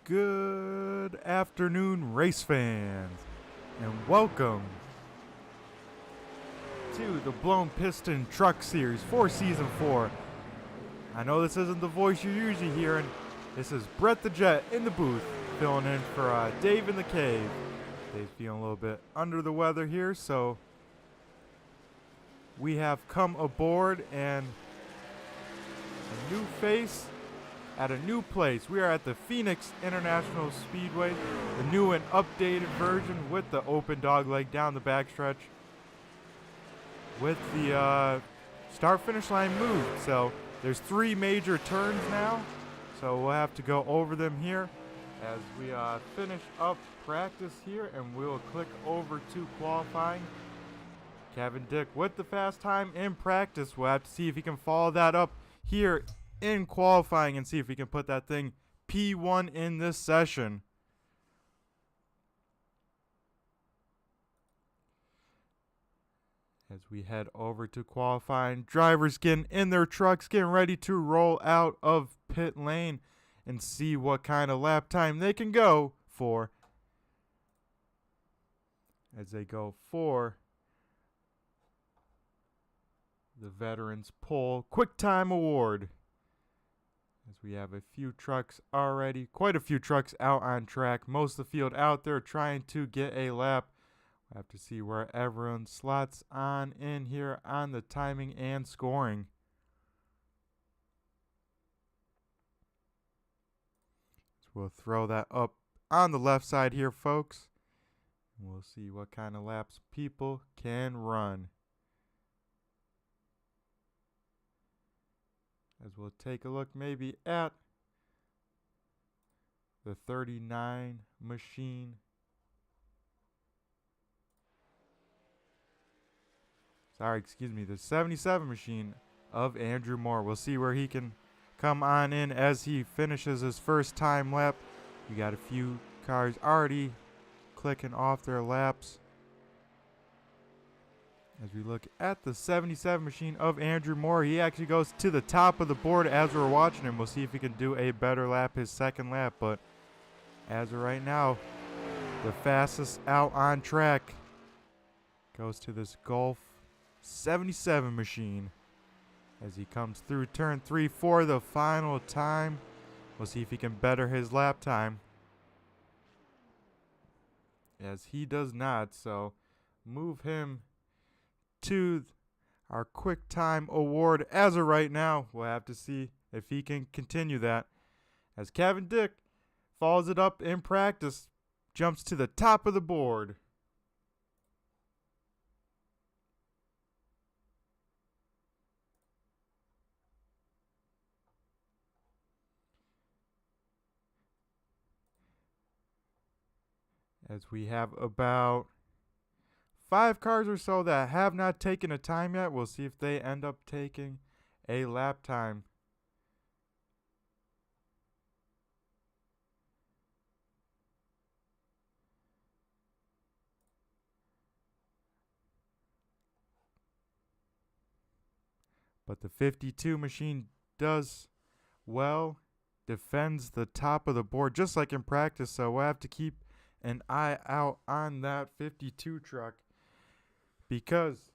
Good afternoon, race fans, and welcome to the Blown Piston Truck Series for Season 4. I know this isn't the voice you're usually hearing. This is Brett the Jet in the booth, filling in for Dave in the cave. Dave's feeling a little bit under the weather here, so we have come aboard and a new face at a new place. We are at the Phoenix International Speedway, the new and updated version with the open dog leg down the backstretch with the start finish line moved. So there's 3 major turns now, so we'll have to go over them here as we finish up practice here, and we'll click over to qualifying. Kevin Dick with the fast time in practice. We'll have to see if he can follow that up here in qualifying and see if we can put that thing P1 in this session. As we head over to qualifying, drivers getting in their trucks, getting ready to roll out of pit lane and see what kind of lap time they can go for as they go for the Veterans Pole Quick Time Award. As we have a few trucks already, quite a few trucks out on track. Most of the field out there trying to get a lap. We'll have to see where everyone slots on in here on the timing and scoring. So we'll throw that up on the left side here, folks. We'll see what kind of laps people can run. As we'll take a look maybe at the 39 machine. The 77 machine of Andrew Moore. We'll see where he can come on in as he finishes his first time lap. We got a few cars already clicking off their laps. As we look at the 77 machine of Andrew Moore, he actually goes to the top of the board as we're watching him. We'll see if he can do a better lap his second lap. But as of right now, the fastest out on track goes to this Golf 77 machine. As he comes through turn 3 for the final time, we'll see if he can better his lap time. As he does not, so move him to our quick time award. As of right now, we'll have to see if he can continue that, as Kevin Dick follows it up in practice, jumps to the top of the board. As we have about 5 cars or so that have not taken a time yet. We'll see if they end up taking a lap time. But the 52 machine does well, defends the top of the board just like in practice, so we'll have to keep an eye out on that 52 truck, because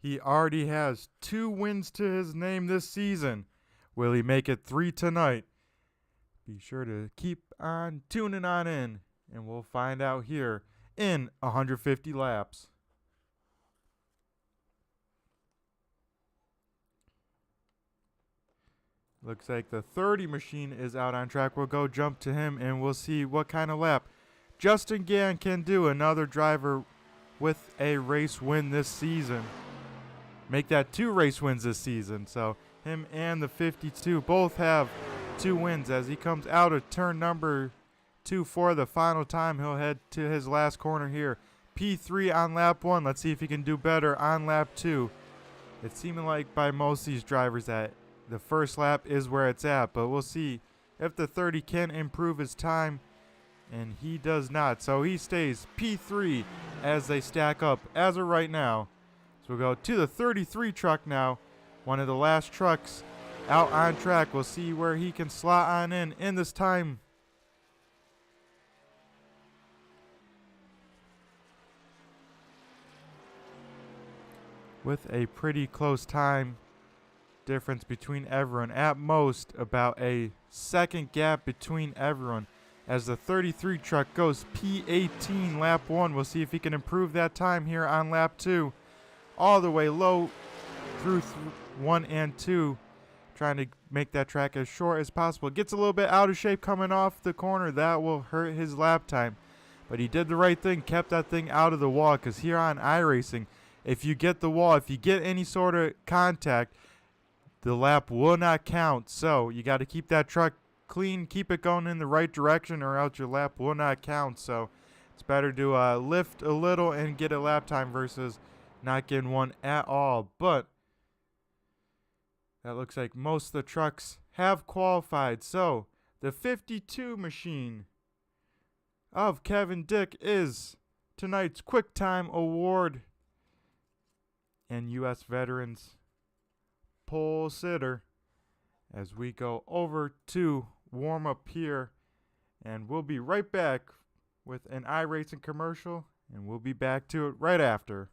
he already has 2 wins to his name this season. Will he make it 3 tonight? Be sure to keep on tuning on in, and we'll find out here in 150 laps. Looks like the 30 machine is out on track. We'll go jump to him, and we'll see what kind of lap Justin Gann can do. Another driver with a race win this season. Make that 2 race wins this season. So him and the 52 both have 2 wins. As he comes out of turn number 2 for the final time, he'll head to his last corner here. P3 on lap 1. Let's see if he can do better on lap 2. It's seeming like by most of these drivers that the first lap is where it's at, but we'll see if the 30 can improve his time, and he does not. So he stays P3 as they stack up as of right now. So we'll go to the 33 truck now, one of the last trucks out on track. We'll see where he can slot on in this time with a pretty close time difference between everyone. At most, about a second gap between everyone. As the 33 truck goes P18 lap 1. We'll see if he can improve that time here on lap 2. All the way low through 1 and 2. Trying to make that track as short as possible. Gets a little bit out of shape coming off the corner. That will hurt his lap time. But he did the right thing, kept that thing out of the wall. Because here on iRacing, if you get the wall, if you get any sort of contact, the lap will not count. So you got to keep that truck clean, keep it going in the right direction, or else your lap will not count. So it's better to lift a little and get a lap time versus not getting one at all. But that looks like most of the trucks have qualified. So the 52 machine of Kevin Dick is tonight's Quick Time Award and U.S. Veterans pole sitter as we go over to warm up here. And we'll be right back with an iRacing commercial, and we'll be back to it right after.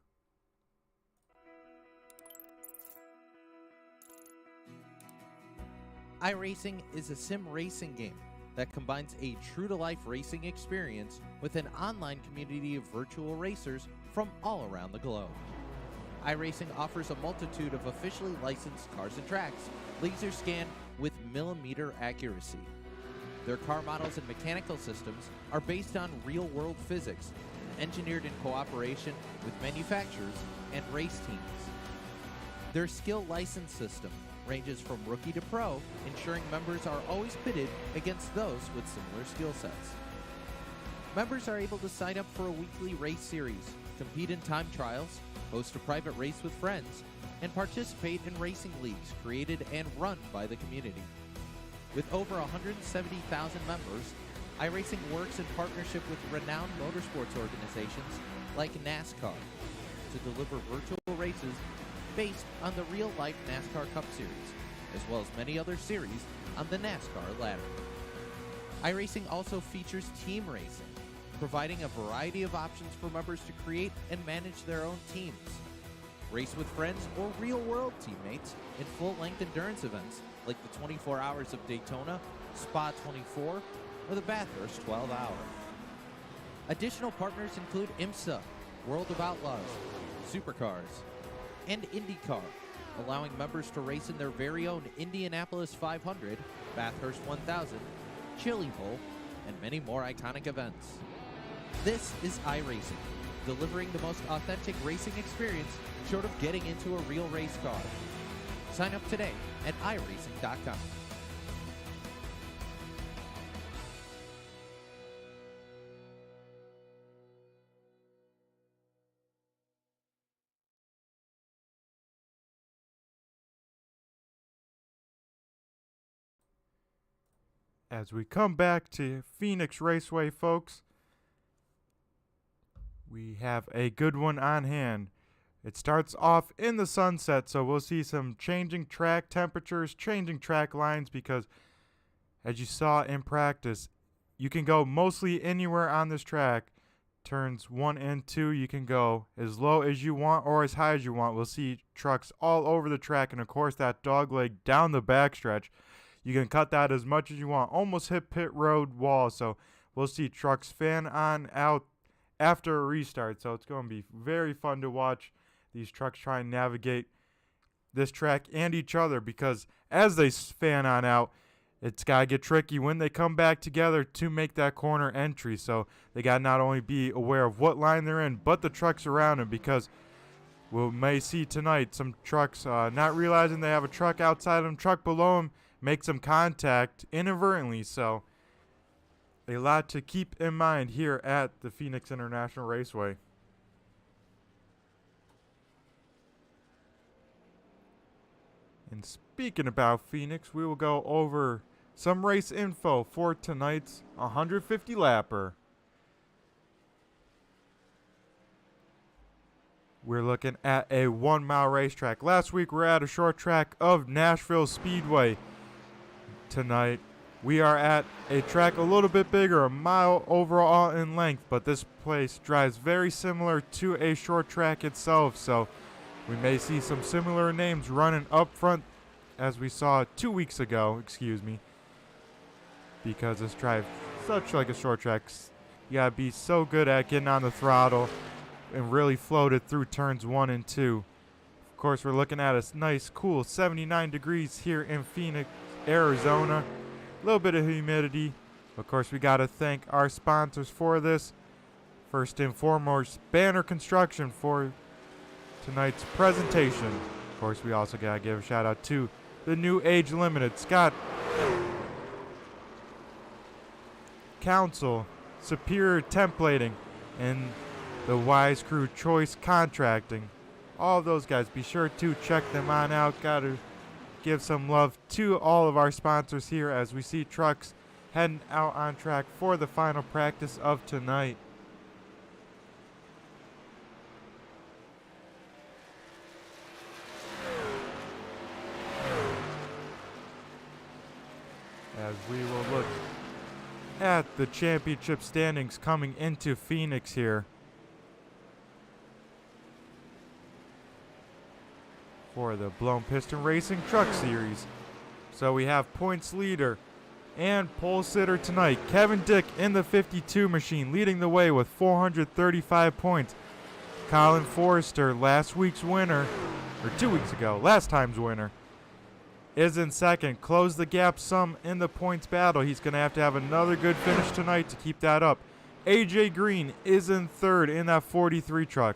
iRacing is a sim racing game that combines a true-to-life racing experience with an online community of virtual racers from all around the globe. iRacing offers a multitude of officially licensed cars and tracks, laser scanned with millimeter accuracy. Their car models and mechanical systems are based on real-world physics, engineered in cooperation with manufacturers and race teams. Their skill license system ranges from rookie to pro, ensuring members are always pitted against those with similar skill sets. Members are able to sign up for a weekly race series, compete in time trials, host a private race with friends, and participate in racing leagues created and run by the community. With over 170,000 members, iRacing works in partnership with renowned motorsports organizations like NASCAR to deliver virtual races based on the real-life NASCAR Cup Series, as well as many other series on the NASCAR ladder. iRacing also features team racing, providing a variety of options for members to create and manage their own teams. Race with friends or real-world teammates in full-length endurance events like the 24 Hours of Daytona, Spa 24, or the Bathurst 12 Hour. Additional partners include IMSA, World of Outlaws, Supercars, and IndyCar, allowing members to race in their very own Indianapolis 500, Bathurst 1000, Chili Bowl, and many more iconic events. This is iRacing, delivering the most authentic racing experience short of getting into a real race car. Sign up today at iRacing.com. As we come back to Phoenix Raceway, folks, we have a good one on hand. It starts off in the sunset, so we'll see some changing track temperatures, changing track lines, because as you saw in practice, you can go mostly anywhere on this track. Turns 1 and 2, you can go as low as you want or as high as you want. We'll see trucks all over the track, and of course that dog leg down the backstretch. You can cut that as much as you want. Almost hit pit road wall. So we'll see trucks fan on out after a restart. So it's going to be very fun to watch these trucks try and navigate this track and each other, because as they fan on out, it's got to get tricky when they come back together to make that corner entry. So they got to not only be aware of what line they're in, but the trucks around them, because we may see tonight some trucks not realizing they have a truck outside of them, truck below them, make some contact inadvertently. So a lot to keep in mind here at the Phoenix International Raceway. And speaking about Phoenix, we will go over some race info for tonight's 150 lapper. We're looking at a 1 mile racetrack. Last week we were at a short track of Nashville Speedway. Tonight we are at a track a little bit bigger, a mile overall in length, but this place drives very similar to a short track itself. So We may see some similar names running up front as we saw 2 weeks ago, because this drive such like a short track. You gotta be so good at getting on the throttle and really float it through turns 1 and 2. Of course, we're looking at a nice, cool 79 degrees here in Phoenix, Arizona. A little bit of humidity. Of course, we gotta thank our sponsors for this. First and foremost, Banner Construction for tonight's presentation. Of course, we also gotta give a shout out to the New Age Limited, Scott Council, Superior Templating, and the Wise Crew Choice Contracting. All of those guys, be sure to check them on out. Gotta give some love to all of our sponsors here as we see trucks heading out on track for the final practice of tonight. As we will look at the championship standings coming into Phoenix here for the Blown Piston Racing Truck Series. So we have points leader and pole sitter tonight, Kevin Dick in the 52 machine, leading the way with 435 points. Colin Forrester, last week's winner, or 2 weeks ago, last time's winner, is in second. Close the gap some in the points battle. He's going to have another good finish tonight to keep that up. AJ Green is in third in that 43 truck.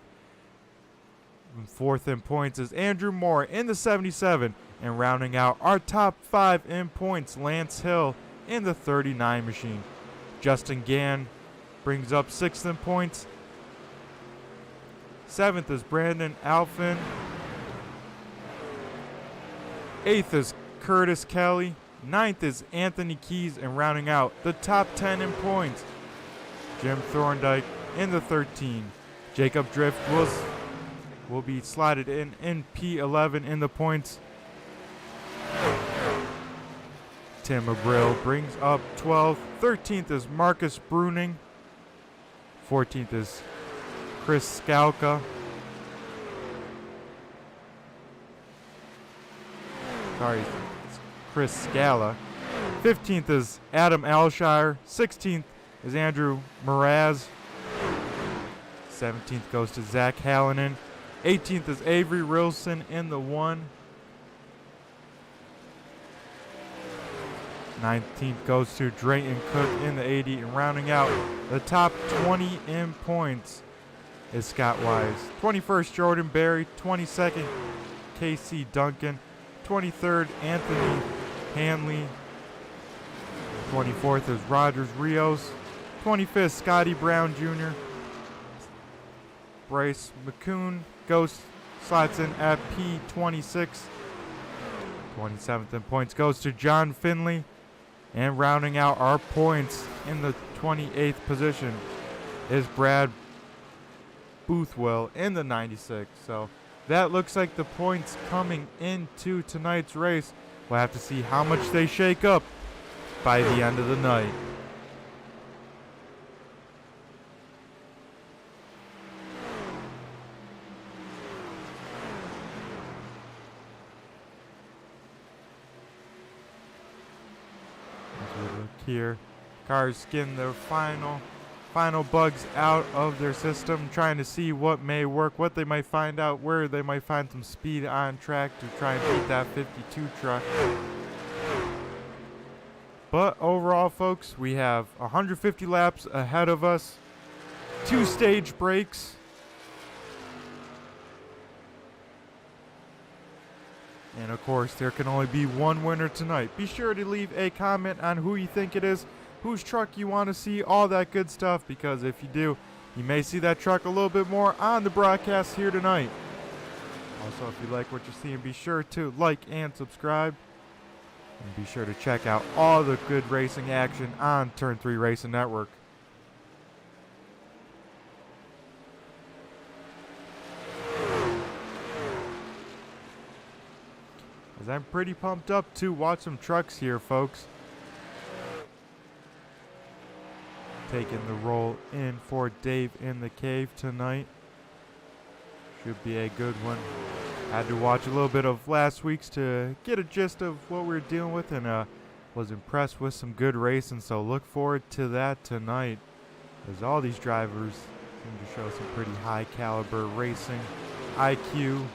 And fourth in points is Andrew Moore in the 77. And rounding out our top 5 in points, Lance Hill in the 39 machine. Justin Gann brings up 6th in points. 7th is Brandon Alphin. 8th is Curtis Kelly. 9th is Anthony Keys. And rounding out the top 10 in points, Jim Thorndike in the 13. Jacob Drift will be slotted in P11 in the points. Tim Abril brings up 12th. 13th is Marcus Bruning. 14th is Chris Skalka. Sorry, it's Chris Scala. 15th is Adam Alshire. 16th is Andrew Mraz. 17th goes to Zach Hallinan. 18th is Avery Rilson in the 1. 19th goes to Drayton Cook in the 80. And rounding out the top 20 in points is Scott Wise. 21st, Jordan Berry. 22nd, Casey Duncan. 23rd, Anthony Hanley. 24th is Rogers Rios. 25th, Scotty Brown Jr. Bryce McCoon slots in at P26. 27th in points goes to John Finley. And rounding out our points in the 28th position is Brad Boothwell in the 96. So that looks like the points coming into tonight's race. We'll have to see how much they shake up by the end of the night. As we look here, cars skin their final bugs out of their system, trying to see what may work, what they might find out, where they might find some speed on track to try and beat that 52 truck. But overall, folks, we have 150 laps ahead of us, 2 stage breaks, and of course there can only be one winner tonight. Be sure to leave a comment on who you think it is, whose truck you want to see, all that good stuff, because if you do, you may see that truck a little bit more on the broadcast here tonight. Also, if you like what you're seeing, be sure to like and subscribe. And be sure to check out all the good racing action on Turn 3 Racing Network. As I'm pretty pumped up to watch some trucks here, folks. Taking the roll in for Dave in the Cave tonight. Should be a good one. Had to watch a little bit of last week's to get a gist of what we were dealing with, and was impressed with some good racing. So look forward to that tonight, as all these drivers seem to show some pretty high caliber racing IQ.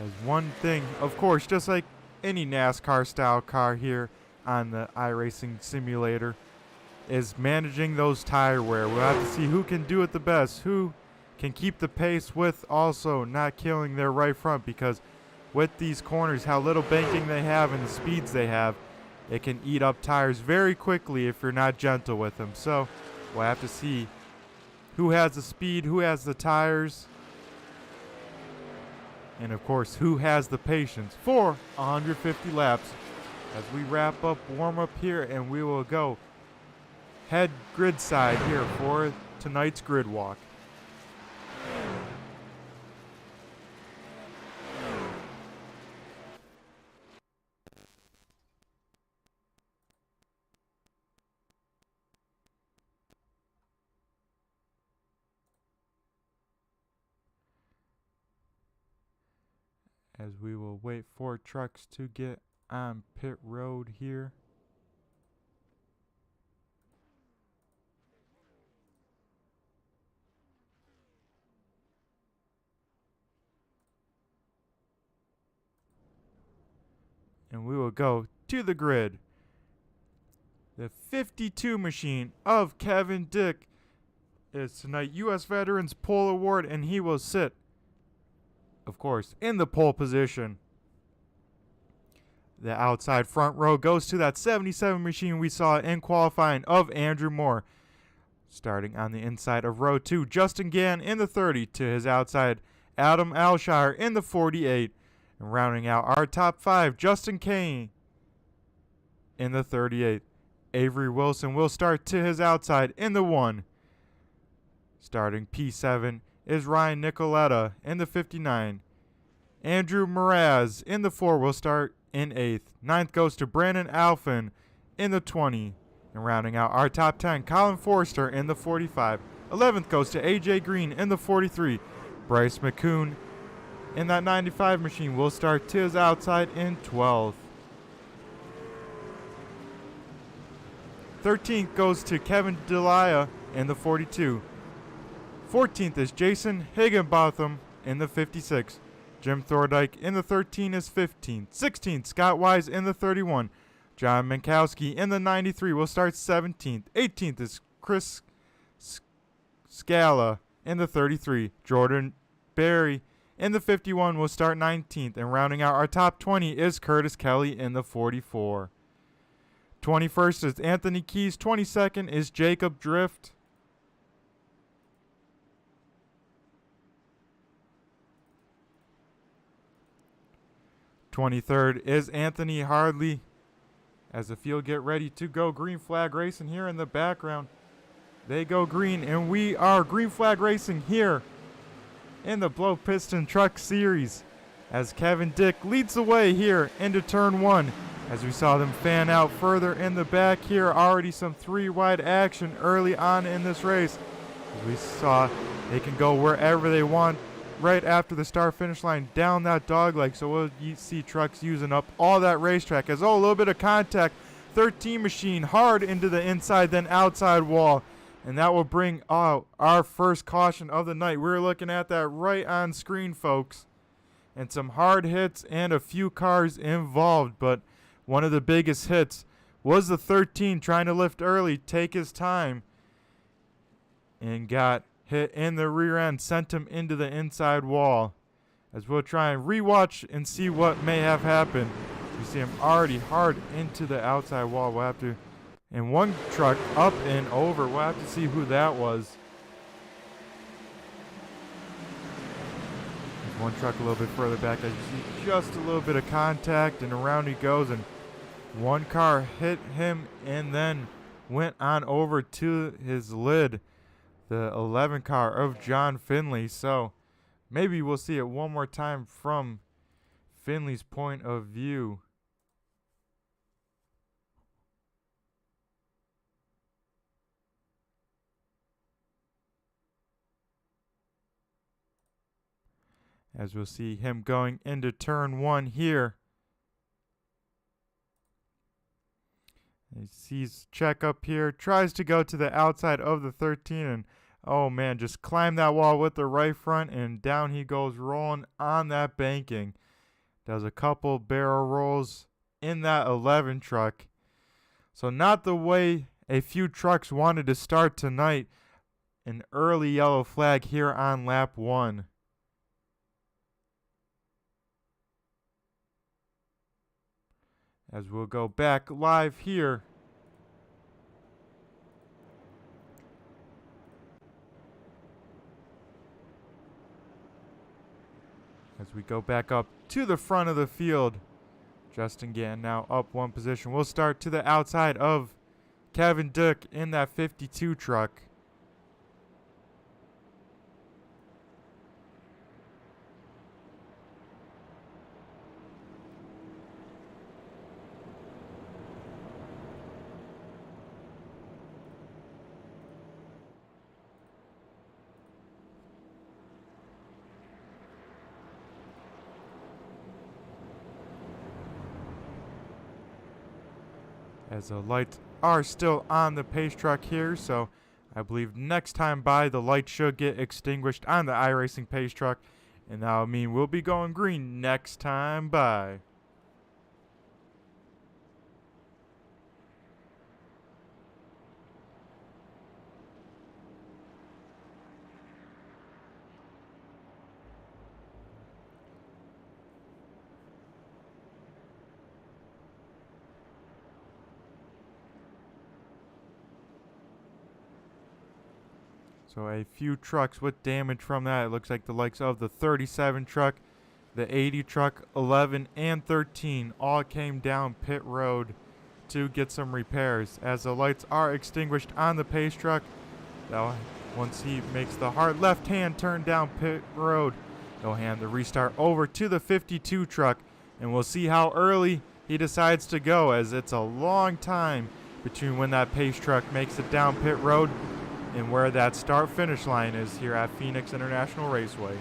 As one thing, of course, just like any NASCAR style car here on the iRacing simulator, is managing those tire wear. We'll have to see who can do it the best, who can keep the pace with also not killing their right front, because with these corners, how little banking they have and the speeds they have, it can eat up tires very quickly if you're not gentle with them. So we'll have to see who has the speed, who has the tires, and of course, who has the patience for 150 laps as we wrap up warm-up here, and we will go head grid side here for tonight's grid walk. As we will wait for trucks to get on pit road here. And we will go to the grid. The 52 machine of Kevin Dick is tonight U.S. Veterans Pole Award, and he will sit, of course, in the pole position. The outside front row goes to that 77 machine we saw in qualifying of Andrew Moore. Starting on the inside of row 2, Justin Gann in the 30, to his outside, Adam Alshire in the 48. And rounding out our top 5, Justin Kane in the 38. Avery Wilson will start to his outside in the 1. Starting P7 is Ryan Nicoletta in the 59. Andrew Mraz in the 4 will start in 8th. 9th goes to Brandon Alphin in the 20. And rounding out our top 10, Colin Forster in the 45. 11th goes to AJ Green in the 43. Bryce McCoon in that 95 machine will start to his outside in 12th. 13th goes to Kevin Delia in the 42. 14th is Jason Higginbotham in the 56. Jim Thordyke in the 13 is 15th. 16th, Scott Wise in the 31. John Minkowski in the 93 will start 17th. 18th is Chris Scala in the 33. Jordan Berry in the 51 will start 19th. And rounding out our top 20 is Curtis Kelly in the 44. 21st is Anthony Keys. 22nd is Jacob Drift. 23rd is Anthony Hardley. As the field get ready to go, green flag racing here in the background. They go green, and we are green flag racing here in the Blow Piston Truck Series, as Kevin Dick leads the way here into turn 1. As we saw them fan out further in the back here, already some 3-wide action early on in this race. As we saw, they can go wherever they want right after the start-finish line down that dog leg. So we'll see trucks using up all that racetrack. As a little bit of contact, 13 machine hard into the inside then outside wall. And that will bring out our first caution of the night. We're looking at that right on screen, folks. And some hard hits and a few cars involved. But one of the biggest hits was the 13 trying to lift early, take his time, and got hit in the rear end, sent him into the inside wall. As we'll try and rewatch and see what may have happened. You see him already hard into the outside wall. We'll have to, and one truck up and over. We'll have to see who that was. There's one truck a little bit further back. As you see just a little bit of contact, and around he goes, and one car hit him and then went on over to his lid. The 11 car of John Finley. So maybe we'll see it one more time from Finley's point of view. as we'll see him going into turn 1 here. He sees check up here, tries to go to the outside of the 13, and oh man, just climb that wall with the right front, and down he goes rolling on that banking. Does a couple barrel rolls in that 11 truck. So not the way a few trucks wanted to start tonight. An early yellow flag here on lap 1. As we'll go back live here. As we go back up to the front of the field. Justin Gann now up 1 position. We'll start to the outside of Kevin Duck in that 52 truck. As the lights are still on the pace truck here, so I believe next time by the light should get extinguished on the iRacing pace truck, and that'll mean we'll be going green next time by. So a few trucks with damage from that. It looks like the likes of the 37 truck, the 80 truck, 11, and 13 all came down pit road to get some repairs. As the lights are extinguished on the pace truck, once he makes the hard left-hand turn down pit road, he'll hand the restart over to the 52 truck, and we'll see how early he decides to go, as it's a long time between when that pace truck makes it down pit road and where that start-finish line is here at Phoenix International Raceway.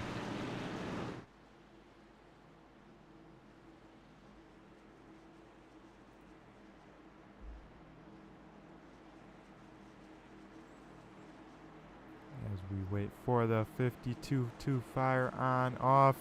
As we wait for the 52 to fire on off.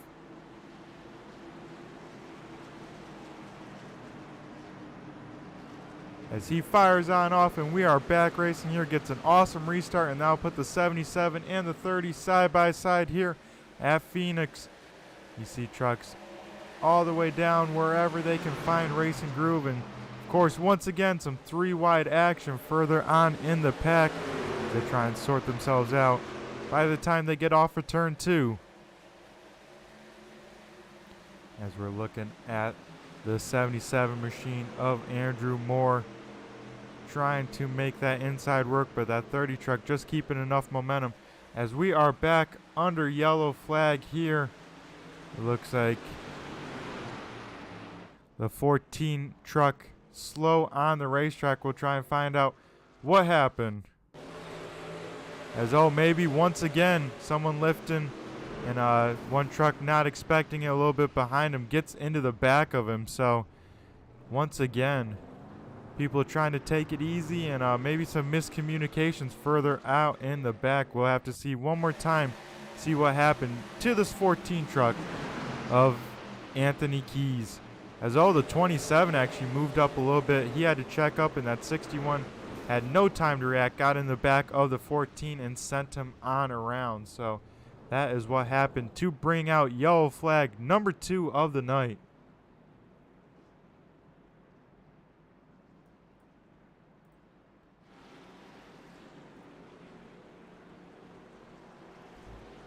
As he fires on off, and we are back racing here, gets an awesome restart, and now put the 77 and the 30 side by side here at Phoenix. You see trucks all the way down wherever they can find Racing Groove, and of course once again some 3 wide action further on in the pack as they try and sort themselves out by the time they get off of turn 2. As we're looking at the 77 machine of Andrew Moore, trying to make that inside work, but that 30 truck just keeping enough momentum. As we are back under yellow flag here, it looks like the 14 truck slow on the racetrack. We'll try and find out what happened. As maybe once again someone lifting, and one truck not expecting it, a little bit behind him, gets into the back of him. So once again, people trying to take it easy, and maybe some miscommunications further out in the back. We'll have to see one more time, see what happened to this 14 truck of Anthony Keys. As the 27 actually moved up a little bit. He had to check up, and that 61 had no time to react, got in the back of the 14 and sent him on around. So that is what happened to bring out yellow flag number 2 of the night.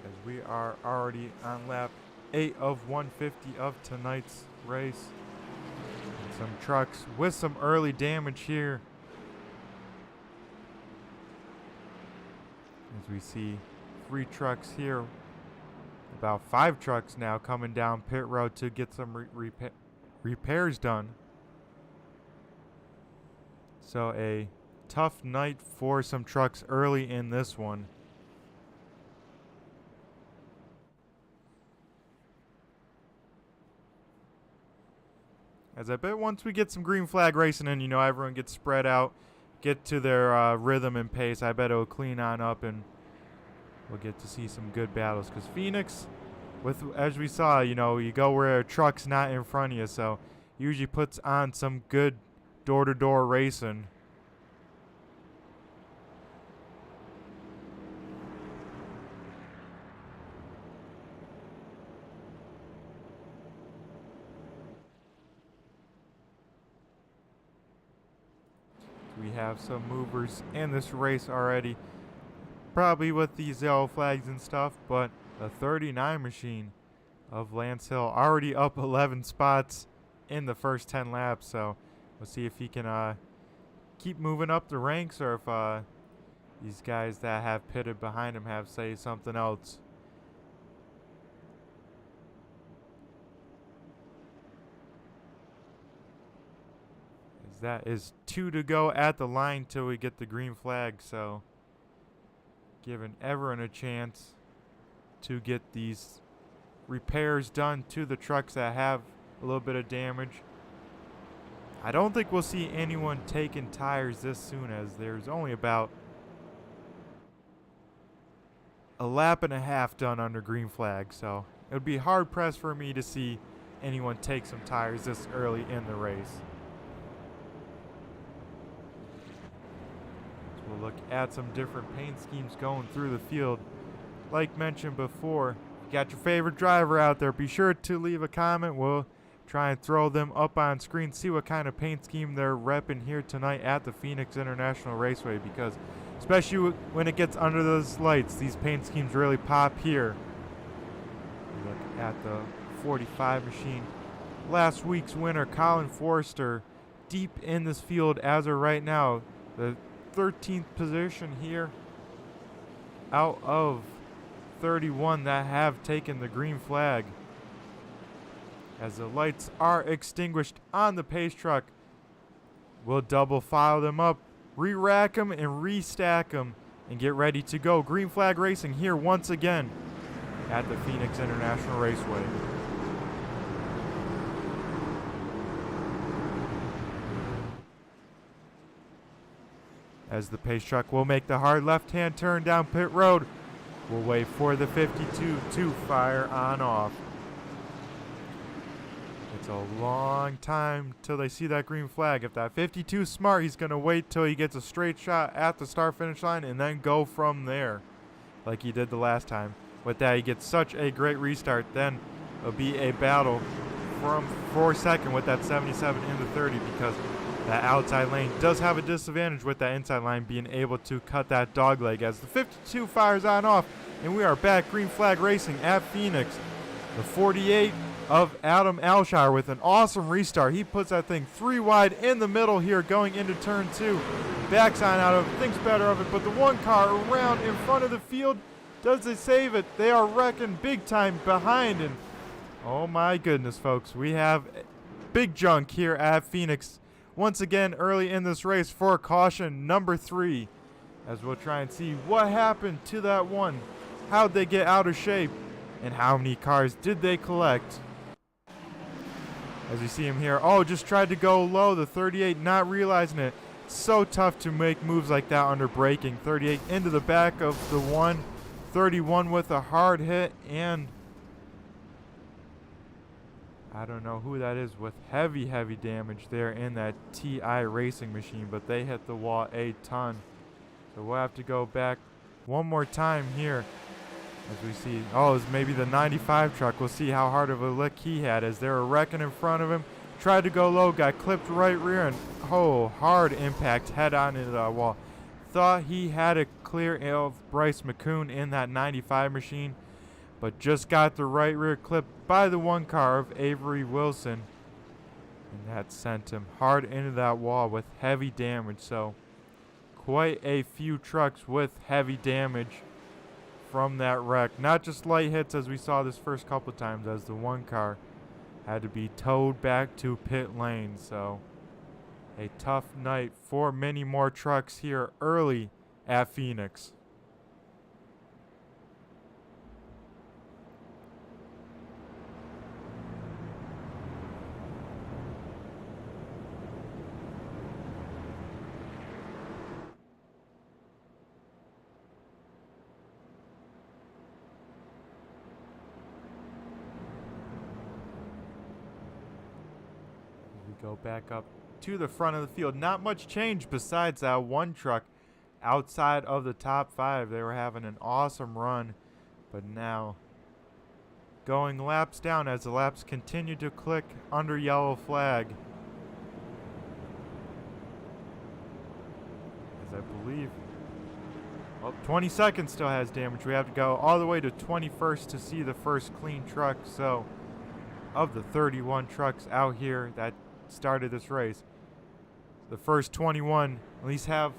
As we are already on lap 8 of 150 of tonight's race. And some trucks with some early damage here. As we see 3 trucks here, about 5 trucks now coming down pit road to get some repairs done. So a tough night for some trucks early in this one. As I bet once we get some green flag racing in, everyone gets spread out, get to their rhythm and pace. I bet it'll clean on up and we'll get to see some good battles. Because Phoenix, as we saw, you go where a truck's not in front of you, so usually puts on some good door-to-door racing. We have some movers in this race already, probably with these yellow flags and stuff, but the 39 machine of Lance Hill already up 11 spots in the first 10 laps, so we'll see if he can keep moving up the ranks or if these guys that have pitted behind him have say something else. That is 2 to go at the line till we get the green flag, so giving everyone a chance to get these repairs done to the trucks that have a little bit of damage. I don't think we'll see anyone taking tires this soon, as there's only about a lap and a half done under green flag, so it would be hard pressed for me to see anyone take some tires this early in the race. We'll look at some different paint schemes going through the field. Like mentioned before, you got your favorite driver out there, be sure to leave a comment. We'll try and throw them up on screen, see what kind of paint scheme they're repping here tonight at the Phoenix International Raceway, because especially when it gets under those lights, these paint schemes really pop here. We look at the 45 machine. Last week's winner, Colin Forrester, deep in this field as of right now. The 13th position here out of 31 that have taken the green flag. As the lights are extinguished on the pace truck, we'll double file them up, re-rack them and restack them and get ready to go. Green flag racing here once again at the Phoenix International Raceway. As the pace truck will make the hard left-hand turn down pit road, we'll wait for the 52 to fire on off. It's a long time till they see that green flag. If that 52 is smart, he's going to wait till he gets a straight shot at the start-finish line and then go from there like he did the last time. With that, he gets such a great restart. Then it'll be a battle for second with that 77 in the 30, because that outside lane does have a disadvantage with that inside line being able to cut that dog leg. As the 52 fires on off, and we are back green flag racing at Phoenix. The 48 of Adam Alshire with an awesome restart. He puts that thing 3 wide in the middle here going into turn 2. Backs on out of it, thinks better of it, but the one car around in front of the field, does they save it? They are wrecking big time behind, and oh my goodness, folks, we have big junk here at Phoenix once again early in this race for caution number 3, as we'll try and see what happened to that one. How'd they get out of shape, and how many cars did they collect? As you see him here, just tried to go low, the 38 not realizing it. It's so tough to make moves like that under braking. 38 into the back of the 31 with a hard hit, and I don't know who that is with heavy damage there in that TI racing machine, but they hit the wall a ton. So we'll have to go back one more time here as we see. It's maybe the 95 truck. We'll see how hard of a lick he had as they were wrecking in front of him. Tried to go low, got clipped right rear, and hard impact head on into the wall. Thought he had a clear of Bryce McCoon in that 95 machine, but just got the right rear clip by the one car of Avery Wilson, and that sent him hard into that wall with heavy damage. So quite a few trucks with heavy damage from that wreck. Not just light hits as we saw this first couple times, as the one car had to be towed back to pit lane. So a tough night for many more trucks here early at Phoenix. Go back up to the front of the field. Not much change besides that one truck outside of the top 5. They were having an awesome run, but now going laps down as the laps continue to click under yellow flag. As I believe, well, 20 seconds still has damage. We have to go all the way to 21st to see the first clean truck. So of the 31 trucks out here that started this race, the first 21 at least have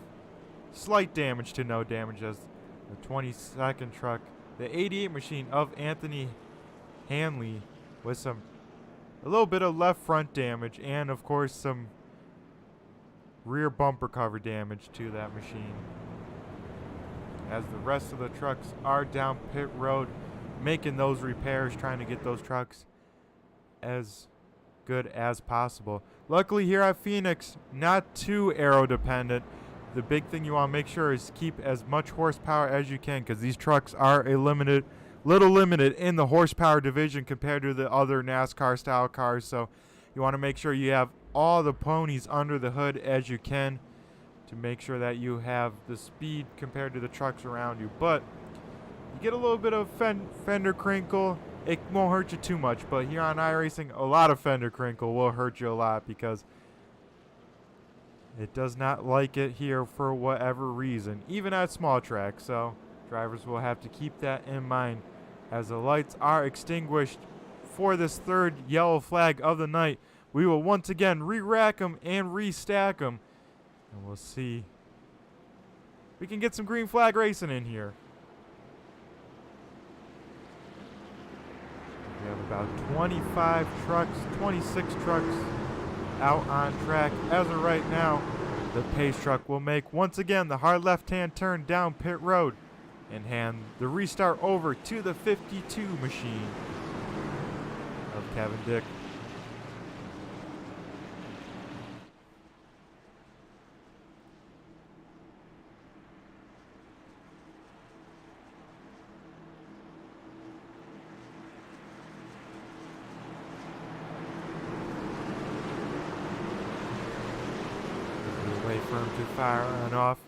slight damage to no damage, as the 22nd truck, the 88 machine of Anthony Hanley, with a little bit of left front damage and of course some rear bumper cover damage to that machine, as the rest of the trucks are down pit road making those repairs, trying to get those trucks as good as possible. Luckily here at Phoenix, not too aero dependent. The big thing you want to make sure is keep as much horsepower as you can, because these trucks are little limited in the horsepower division compared to the other NASCAR style cars. So you want to make sure you have all the ponies under the hood as you can to make sure that you have the speed compared to the trucks around you. But you get a little bit of fender crinkle, it won't hurt you too much. But here on iRacing, a lot of fender crinkle will hurt you a lot, because it does not like it here for whatever reason, even at small tracks. So drivers will have to keep that in mind as the lights are extinguished for this third yellow flag of the night. We will once again re-rack them and restack them, and we'll see if we can get some green flag racing in here. We have about 25 trucks, 26 trucks out on track as of right now. The pace truck will make once again the hard left-hand turn down pit road and hand the restart over to the 52 machine of Kevin Dick. Wait for him to fire on off.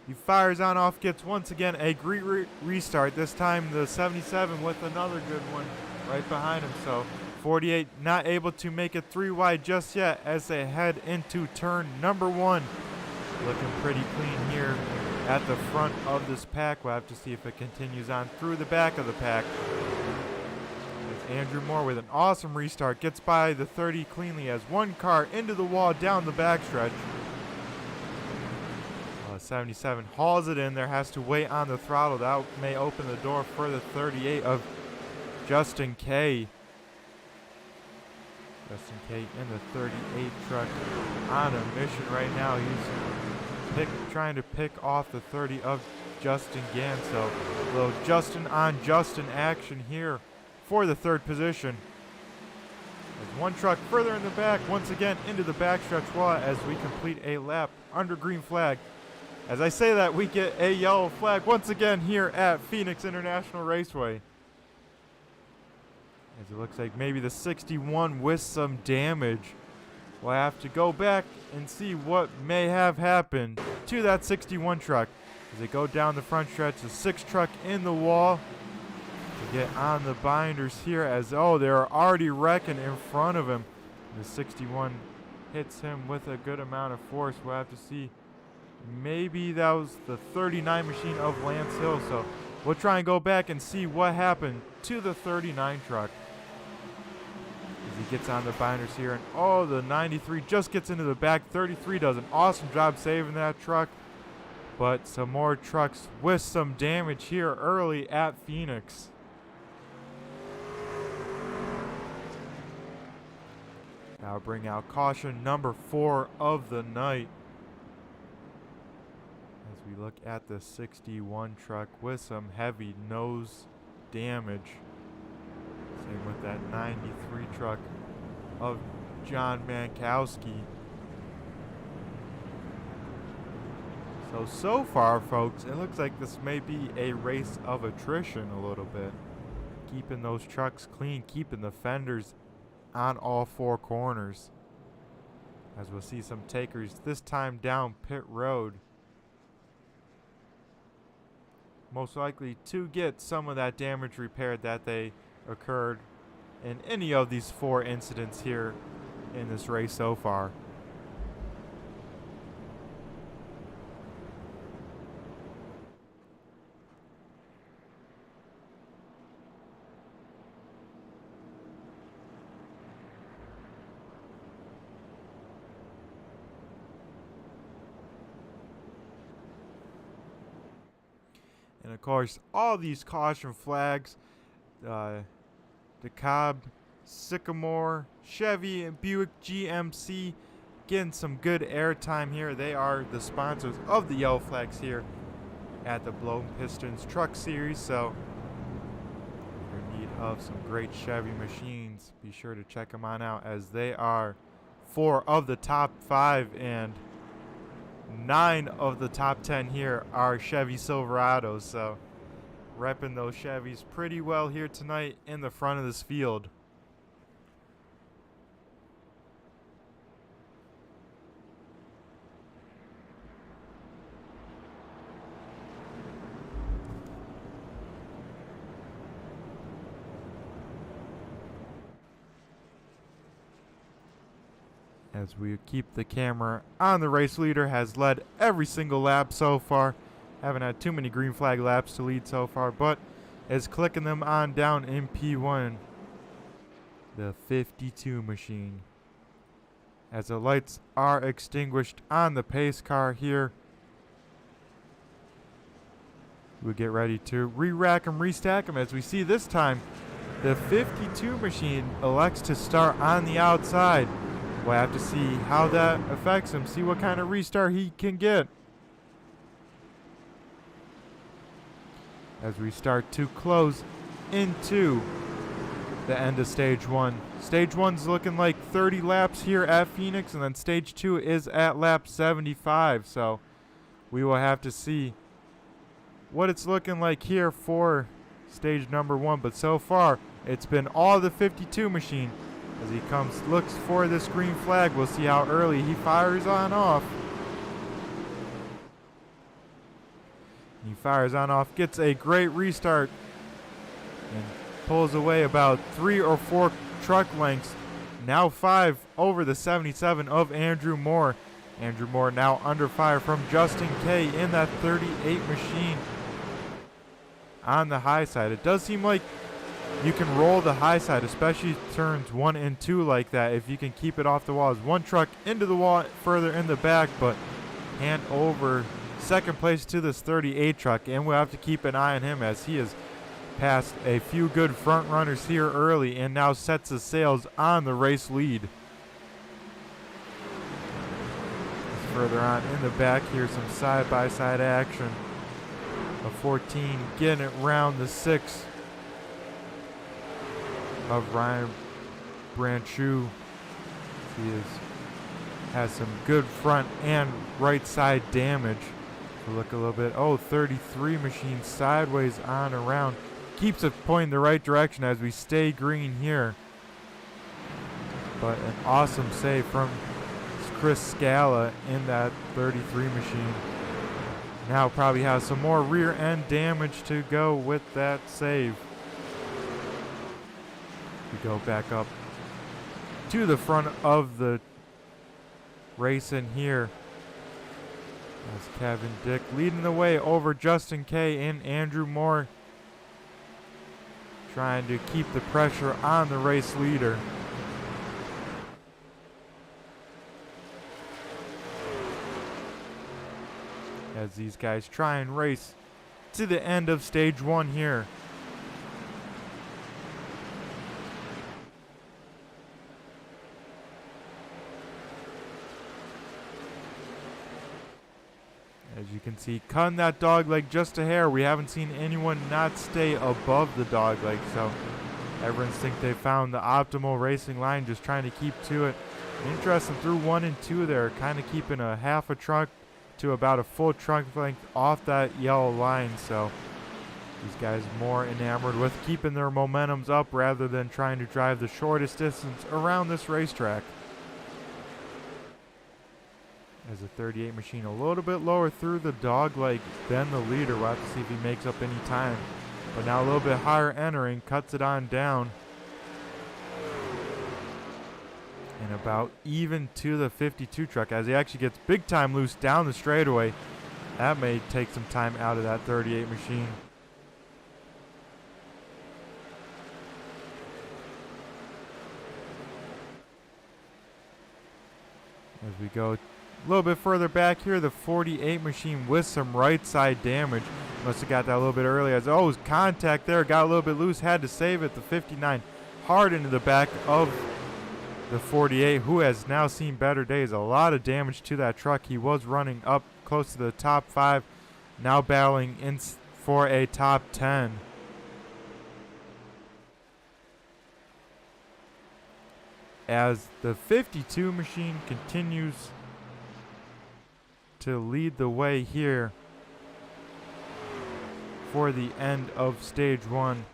He fires on off, gets once again a great restart. This time the 77 with another good one right behind him. So 48 not able to make it 3 wide just yet as they head into turn number 1. Looking pretty clean here at the front of this pack. We'll have to see if it continues on through the back of the pack. As Andrew Moore with an awesome restart gets by the 30 cleanly as one car into the wall down the backstretch. 77 hauls it in there, has to wait on the throttle. That may open the door for the 38 of Justin Kay. Justin Kay in the 38 truck on a mission right now. He's trying to pick off the 30 of Justin Gann. So a little Justin on Justin action here for the third position. There's one truck further in the back, once again into the backstretch wall as we complete a lap under green flag. As I say that, we get a yellow flag once again here at Phoenix International Raceway. As it looks like maybe the 61 with some damage. We'll have to go back and see what may have happened to that 61 truck. As they go down the front stretch, the 6 truck in the wall to get on the binders here as, they're already wrecking in front of him. The 61 hits him with a good amount of force. We'll have to see. Maybe that was the 39 machine of Lance Hill. So we'll try and go back and see what happened to the 39 truck. As he gets on the binders here. And the 93 just gets into the back. 33 does an awesome job saving that truck. But some more trucks with some damage here early at Phoenix. Now bring out caution number 4 of the night. We look at the 61 truck with some heavy nose damage. Same with that 93 truck of John Mankowski. So far, folks, it looks like this may be a race of attrition a little bit. Keeping those trucks clean, keeping the fenders on all 4 corners. as we'll see some takers this time down pit road. Most likely to get some of that damage repaired that they occurred in any of these 4 incidents here in this race so far. And of course, all these caution flags, DeKalb, Sycamore, Chevy, and Buick GMC getting some good airtime here. They are the sponsors of the yellow flags here at the Blown Pistons Truck Series. So if you're in need of some great Chevy machines, be sure to check them on out, as they are 4 of the top 5 and 9 of the top 10 here are Chevy Silverados. So repping those Chevys pretty well here tonight in the front of this field. As we keep the camera on the race leader, has led every single lap so far. Haven't had too many green flag laps to lead so far, but is clicking them on down in P1. The 52 machine. As the lights are extinguished on the pace car here, we get ready to re-rack them, restack them. As we see this time, the 52 machine elects to start on the outside. We'll have to see how that affects him, see what kind of restart he can get. As we start to close into the end of stage 1. Stage 1's looking like 30 laps here at Phoenix, and then stage 2 is at lap 75. So we will have to see what it's looking like here for stage number 1. But so far, it's been all the 52 machine. As he comes, looks for this green flag. We'll see how early he fires on off. He fires on off, gets a great restart, and pulls away about 3 or 4 truck lengths. Now 5 over the 77 of Andrew Moore. Andrew Moore now under fire from Justin Kay in that 38 machine on the high side. It does seem like you can roll the high side, especially turns 1 and 2 like that, if you can keep it off the walls. 1 truck into the wall further in the back, but hand over second place to this 38 truck, and we'll have to keep an eye on him, as he has passed a few good front runners here early and now sets his sails on the race lead. Further on in the back here, some side-by-side action. A 14 getting it round the 6 of Ryan Branchu. He has some good front and right side damage. We'll look a little bit. Oh, 33 machine sideways on around. Keeps it pointing the right direction as we stay green here. But an awesome save from Chris Scala in that 33 machine. Now probably has some more rear end damage to go with that save. We go back up to the front of the race in here. As Kevin Dick leading the way over Justin Kay and Andrew Moore, trying to keep the pressure on the race leader. As these guys try and race to the end of stage 1 here. As you can see, cutting that dog leg just a hair. We haven't seen anyone not stay above the dog leg, so everyone's think they found the optimal racing line, just trying to keep to it. Interesting, through 1 and 2 there, kind of keeping a half a truck to about a full truck length off that yellow line. So these guys more enamored with keeping their momentums up rather than trying to drive the shortest distance around this racetrack. As the 38 machine a little bit lower through the dog leg than the leader. We'll have to see if he makes up any time. But now a little bit higher entering, cuts it on down. And about even to the 52 truck as he actually gets big time loose down the straightaway. That may take some time out of that 38 machine. As we go a little bit further back here, the 48 machine with some right side damage. Must have got that a little bit early. As oh, contact there, got a little bit loose, had to save it. The 59 hard into the back of the 48, who has now seen better days. A lot of damage to that truck. He was running up close to the top 5, now battling in for a top 10. As the 52 machine continues to lead the way here for the end of stage 1.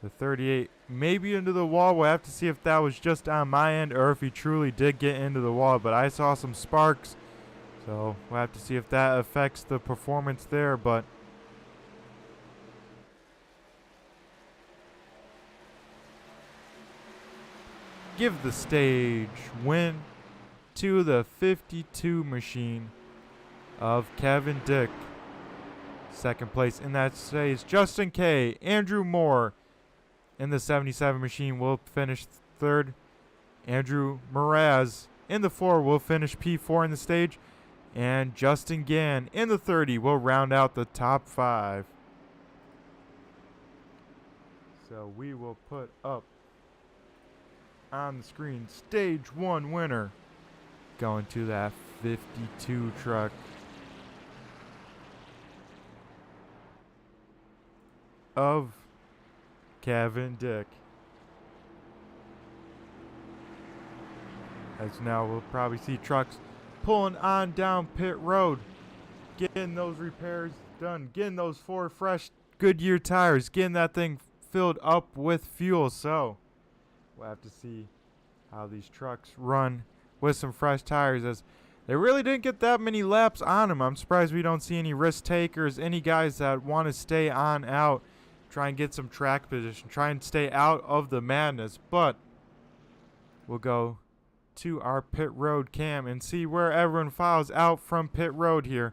The 38 maybe into the wall. We'll have to see if that was just on my end or if he truly did get into the wall. But I saw some sparks. So we'll have to see if that affects the performance there. But give the stage win to the 52 machine of Kevin Dick. Second place in that stage, Justin K. Andrew Moore in the 77 machine will finish third. Andrew Mraz in the 4 will finish P4 in the stage. And Justin Gann in the 30 will round out the top 5. So we will put up on the screen stage 1 winner going to that 52 truck of Kevin Dick. As now we'll probably see trucks pulling on down pit road, getting those repairs done, getting those 4 fresh Goodyear tires, getting that thing filled up with fuel. So we'll have to see how these trucks run with some fresh tires, as they really didn't get that many laps on them. I'm surprised we don't see any risk takers, any guys that want to stay on out, try and get some track position, try and stay out of the madness. But we'll go to our pit road cam and see where everyone files out from pit road here.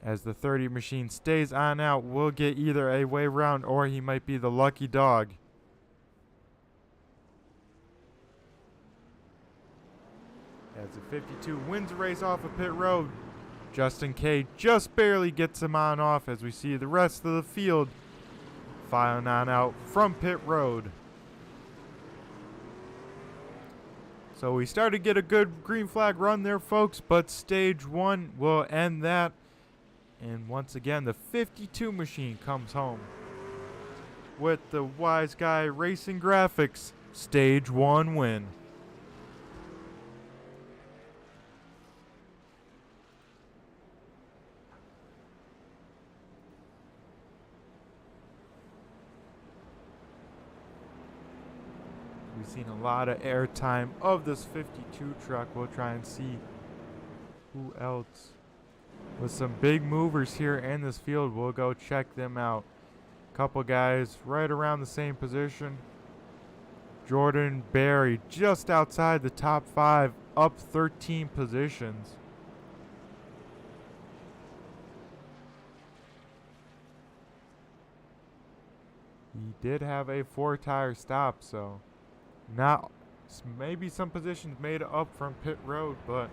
As the 30 machine stays on out, we'll get either a way round or he might be the lucky dog. As the 52 wins the race off of pit road, Justin K just barely gets him on off, as we see the rest of the field filing on out from pit road. So we started to get a good green flag run there, folks, but stage 1 will end that. And once again, the 52 machine comes home with the Wise Guy Racing Graphics stage 1 win. We've seen a lot of airtime of this 52 truck. We'll try and see who else. With some big movers here in this field, we'll go check them out. Couple guys right around the same position. Jordan Berry just outside the top 5, up 13 positions. He did have a 4-tire stop, so not maybe some positions made up from pit road, but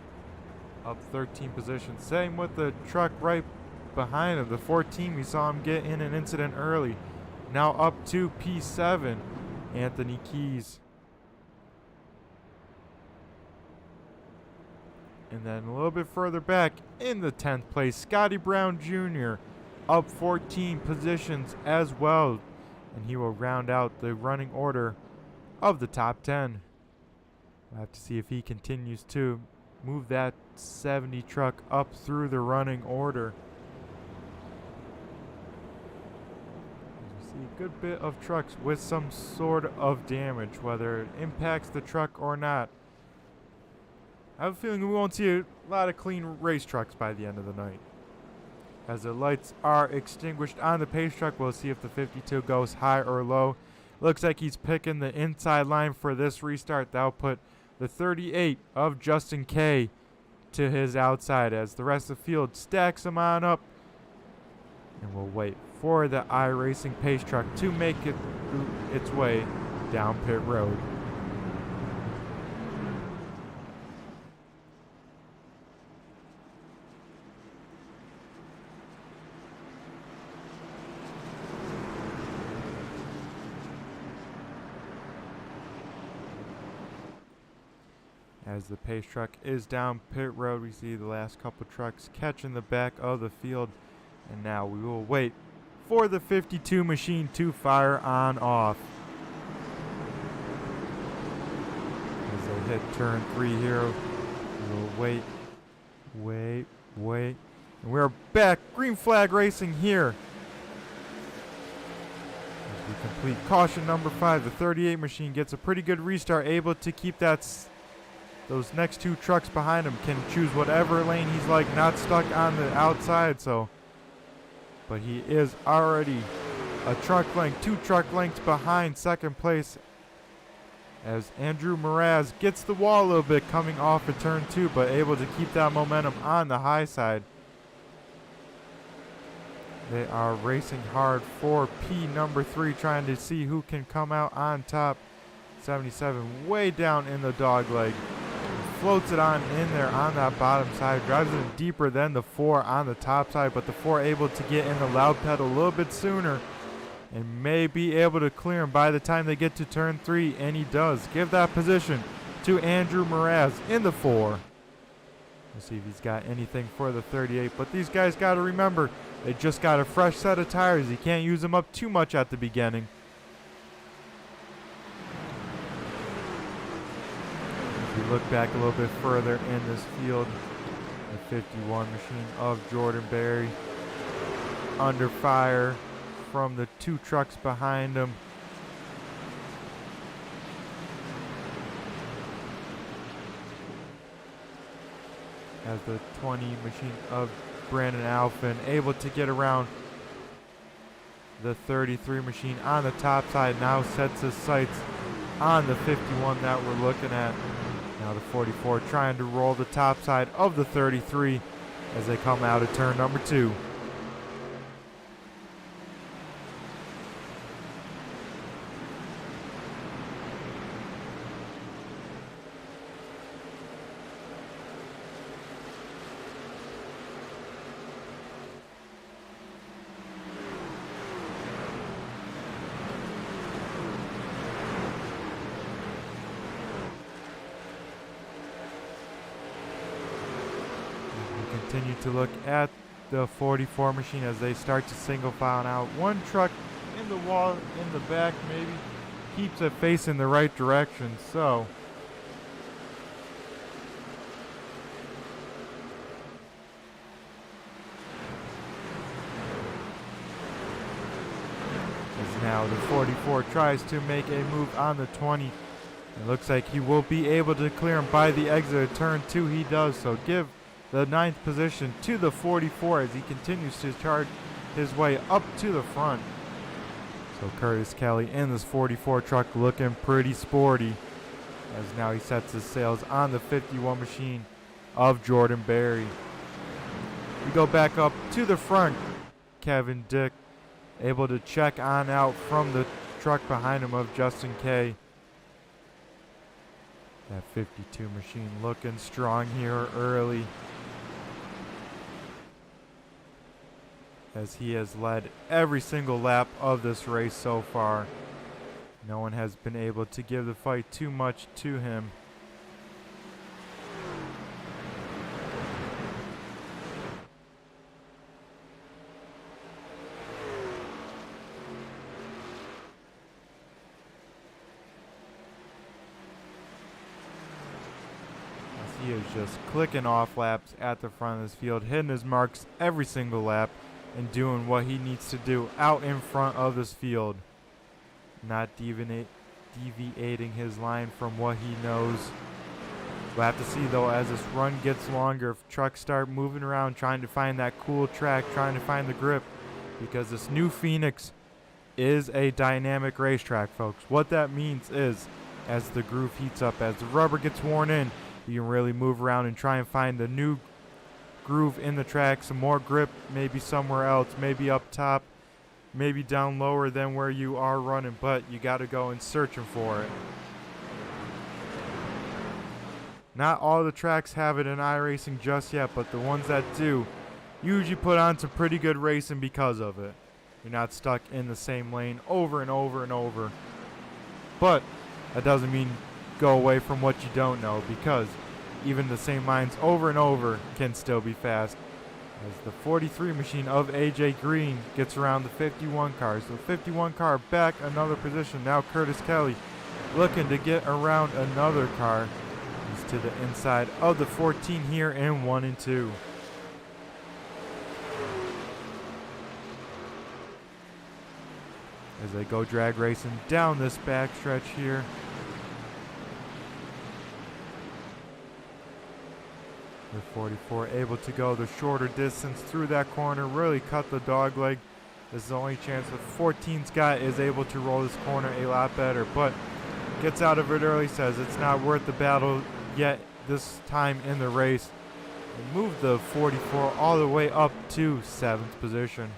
up 13 positions. Same with the truck right behind him, the 14. We saw him get in an incident early. Now up to P7, Anthony Keys. And then a little bit further back in the 10th place, Scotty Brown Jr. up 14 positions as well. And he will round out the running order of the top 10. We'll have to see if he continues to move that 70 truck up through the running order. As we see a good bit of trucks with some sort of damage, whether it impacts the truck or not. I have a feeling we won't see a lot of clean race trucks by the end of the night. As the lights are extinguished on the pace truck, we'll see if the 52 goes high or low. Looks like he's picking the inside line for this restart. That'll put the 38 of Justin K to his outside as the rest of the field stacks him on up. And we'll wait for the iRacing pace truck to make its way down pit road. As the pace truck is down pit road, we see the last couple trucks catching the back of the field. And now we will wait for the 52 machine to fire on off. As they hit turn 3 here, we will wait. And we're back. Green flag racing here. As we complete caution number 5, the 38 machine gets a pretty good restart, able to keep those next 2 trucks behind him, can choose whatever lane he's like, not stuck on the outside. But he is already a truck length, 2 truck lengths behind second place, as Andrew Mraz gets the wall a little bit coming off of turn 2, but able to keep that momentum on the high side. They are racing hard for P number 3, trying to see who can come out on top. 77 way down in the dog leg. Floats it on in there on that bottom side. Drives it in deeper than the 4 on the top side, but the 4 able to get in the loud pedal a little bit sooner and may be able to clear him by the time they get to turn 3, and he does. Give that position to Andrew Mraz in the 4. We'll see if he's got anything for the 38, but these guys got to remember, they just got a fresh set of tires. You can't use them up too much at the beginning. If you look back a little bit further in this field, the 51 machine of Jordan Berry under fire from the 2 trucks behind him. As the 20 machine of Brandon Alphin able to get around the 33 machine on the top side, now sets his sights on the 51 that we're looking at. Now the 44 trying to roll the top side of the 33 as they come out of turn number 2. Continue to look at the 44 machine as they start to single file out. 1 truck in the wall in the back maybe keeps it facing the right direction. So as now the 44 tries to make a move on the 20. It looks like he will be able to clear him by the exit of turn 2. He does so. Give the 9th position to the 44 as he continues to charge his way up to the front. So Curtis Kelly in this 44 truck looking pretty sporty as now he sets his sails on the 51 machine of Jordan Berry. We go back up to the front. Kevin Dick able to check on out from the truck behind him of Justin K. That 52 machine looking strong here early, as he has led every single lap of this race so far. No one has been able to give the fight too much to him. As he is just clicking off laps at the front of this field, hitting his marks every single lap, and doing what he needs to do out in front of this field. Not deviating his line from what he knows. We'll have to see, though, as this run gets longer, if trucks start moving around trying to find that cool track, trying to find the grip, because this new Phoenix is a dynamic racetrack, folks. What that means is, as the groove heats up, as the rubber gets worn in, you can really move around and try and find the new groove in the track, some more grip, maybe somewhere else, maybe up top, maybe down lower than where you are running, but you got to go and searching for it. Not all the tracks have it in iRacing just yet, but the ones that do usually put on some pretty good racing because of it. You're not stuck in the same lane over and over and over. But that doesn't mean go away from what you don't know, because even the same lines over and over can still be fast. As the 43 machine of AJ Green gets around the 51 car. So the 51 car back another position. Now Curtis Kelly looking to get around another car. He's to the inside of the 14 here in 1 and 2. As they go drag racing down this backstretch here. The 44 able to go the shorter distance through that corner, really cut the dog leg. This is the only chance the 14's got is able to roll this corner a lot better, but gets out of it early, says it's not worth the battle yet this time in the race. And move the 44 all the way up to 7th position.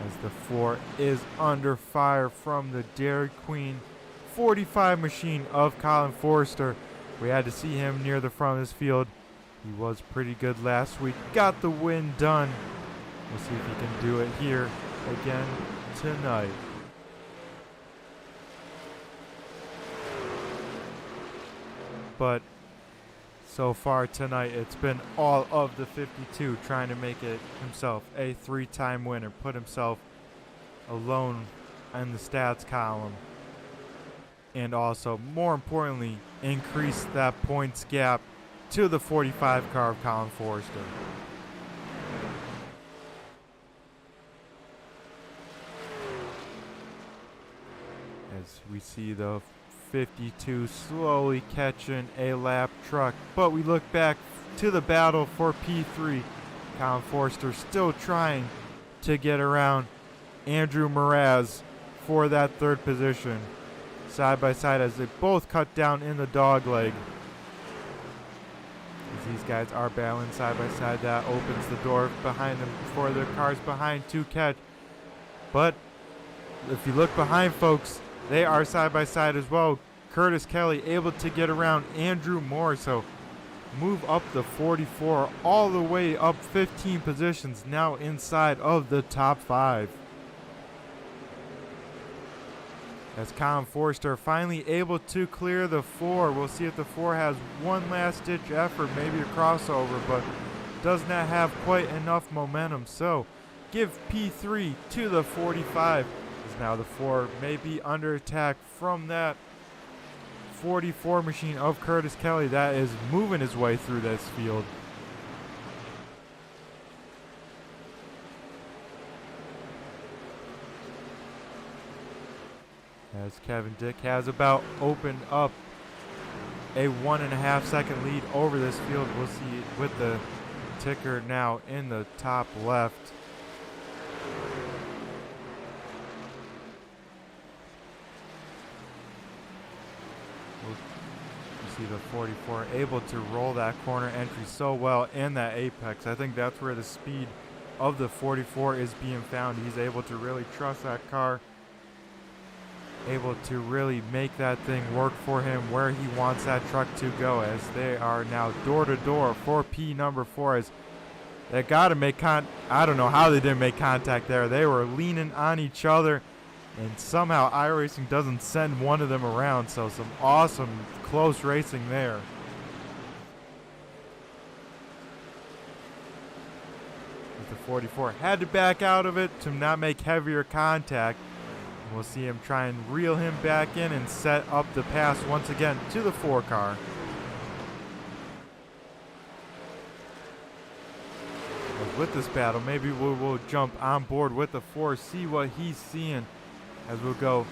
As the 4 is under fire from the Dairy Queen 45 machine of Colin Forrester. We had to see him near the front of this field. He was pretty good last week. Got the win done. We'll see if he can do it here again tonight. But so far tonight, it's been all of the 52 trying to make it himself a 3-time winner. Put himself alone in the stats column. And also, more importantly, increase that points gap to the 45 car of Colin Forrester. As we see the 52 slowly catching a lap truck, but we look back to the battle for P3. Colin Forrester still trying to get around Andrew Mraz for that 3rd position. Side by side as they both cut down in the dog leg. As these guys are battling side by side, that opens the door behind them for the cars behind to catch. But if you look behind, folks, they are side by side as well. Curtis Kelly able to get around Andrew Moore, so move up the 44 all the way up 15 positions, now inside of the top 5. As Colin Forrester finally able to clear the 4. We'll see if the 4 has one last ditch effort, maybe a crossover, but does not have quite enough momentum. So give P3 to the 45. As now the 4 may be under attack from that 44 machine of Curtis Kelly that is moving his way through this field. As Kevin Dick has about opened up a 1.5 second lead over this field. We'll see with the ticker now in the top left. You see the 44 able to roll that corner entry so well in that apex. I think that's where the speed of the 44 is being found. He's able to really trust that car, able to really make that thing work for him where he wants that truck to go, as they are now door to door for P number 4. As they got to make I don't know how they didn't make contact there. They were leaning on each other, and somehow iRacing doesn't send one of them around. So some awesome close racing there. The 44 had to back out of it to not make heavier contact. We'll see him try and reel him back in and set up the pass once again to the 4 car. With this battle, maybe we'll jump on board with the 4, see what he's seeing as we'll go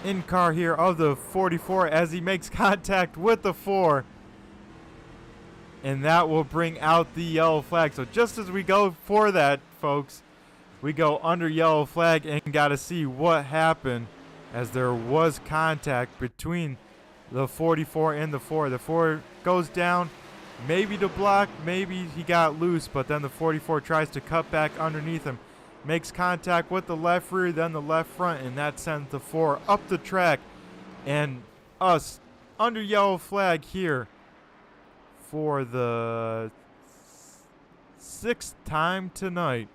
in car here of the 44 as he makes contact with the 4. And that will bring out the yellow flag. So just as we go for that, folks, we go under yellow flag and got to see what happened, as there was contact between the 44 and the 4. The 4 goes down, maybe to block, maybe he got loose, but then the 44 tries to cut back underneath him, makes contact with the left rear, then the left front, and that sends the 4 up the track. And us under yellow flag here for the 6th time tonight.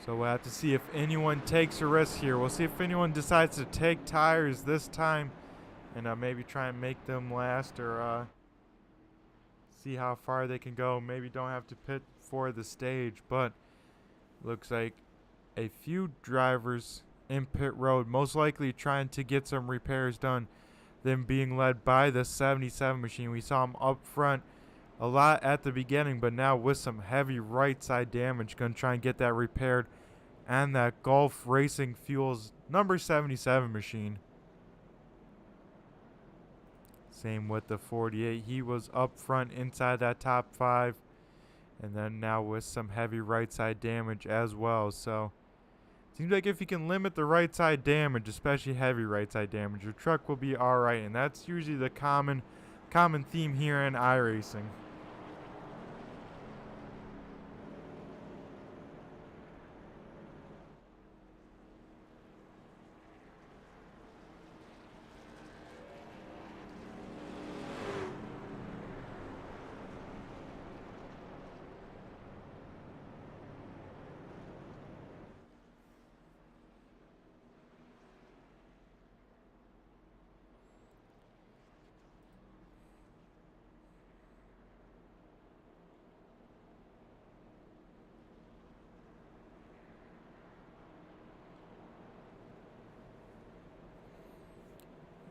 So we'll have to see if anyone takes a risk here. We'll see if anyone decides to take tires this time and maybe try and make them last, or see how far they can go. Maybe don't have to pit for the stage, but looks like a few drivers in pit road, most likely trying to get some repairs done, them being led by the 77 machine. We saw them up front a lot at the beginning, but now with some heavy right side damage, gonna try and get that repaired. And that Gulf Racing Fuels number 77 machine. Same with the 48. He was up front inside that top 5. And then now with some heavy right side damage as well. So seems like if you can limit the right side damage, especially heavy right side damage, your truck will be alright. And that's usually the common theme here in iRacing.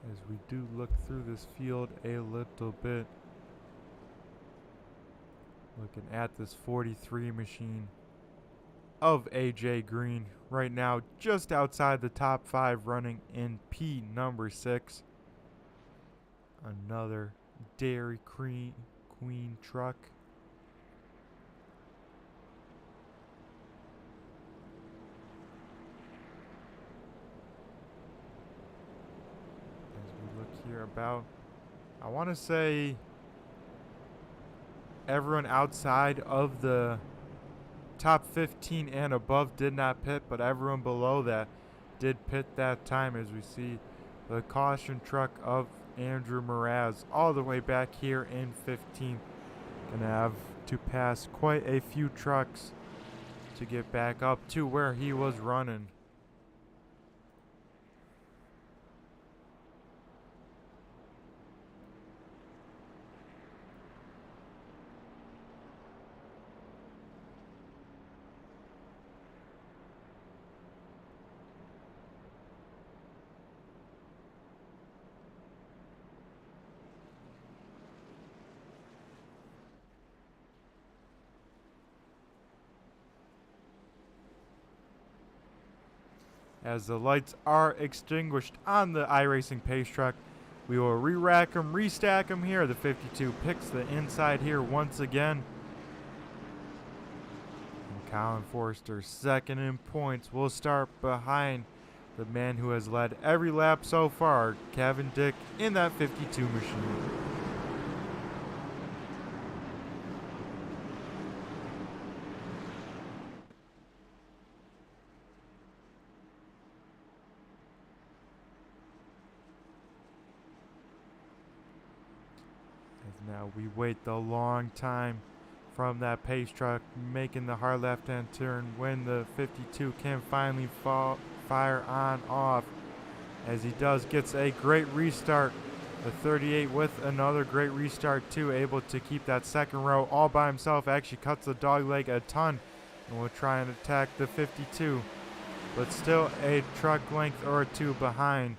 As we do look through this field a little bit, looking at this 43 machine of AJ Green right now, just outside the top 5, running in P number 6. Another Dairy Queen truck. Here about, I want to say, everyone outside of the top 15 and above did not pit, but everyone below that did pit that time, as we see the caution truck of Andrew Mraz all the way back here in 15th. Gonna have to pass quite a few trucks to get back up to where he was running. As the lights are extinguished on the iRacing pace truck, we will re-rack them, restack them here. The 52 picks the inside here once again. And Colin Forster, second in points, will start behind the man who has led every lap so far, Kevin Dick, in that 52 machine. Now we wait the long time from that pace truck making the hard left-hand turn when the 52 can finally fire on off. As he does, gets a great restart. The 38 with another great restart too, able to keep that second row all by himself. Actually cuts the dog leg a ton and will try and attack the 52. But still a truck length or two behind,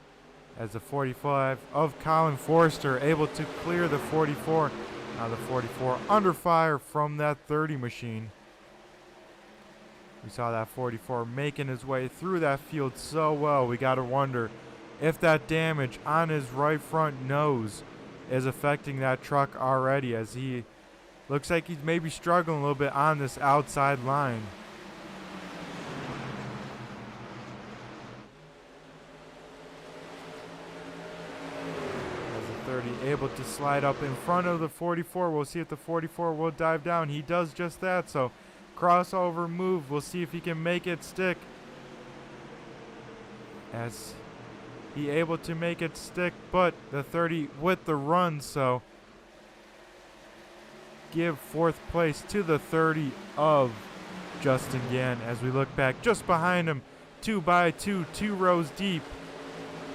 as the 45 of Colin Forster able to clear the 44. Now the 44 under fire from that 30 machine. We saw that 44 making his way through that field so well. We got to wonder if that damage on his right front nose is affecting that truck already, as he looks like he's maybe struggling a little bit on this outside line. As the 30 able to slide up in front of the 44. We'll see if the 44 will dive down. He does just that, so crossover move. We'll see if he can make it stick. As he able to make it stick, but the 30 with the run, so give fourth place to the 30 of Justin Gann. As we look back just behind him, 2 by 2, 2 rows deep,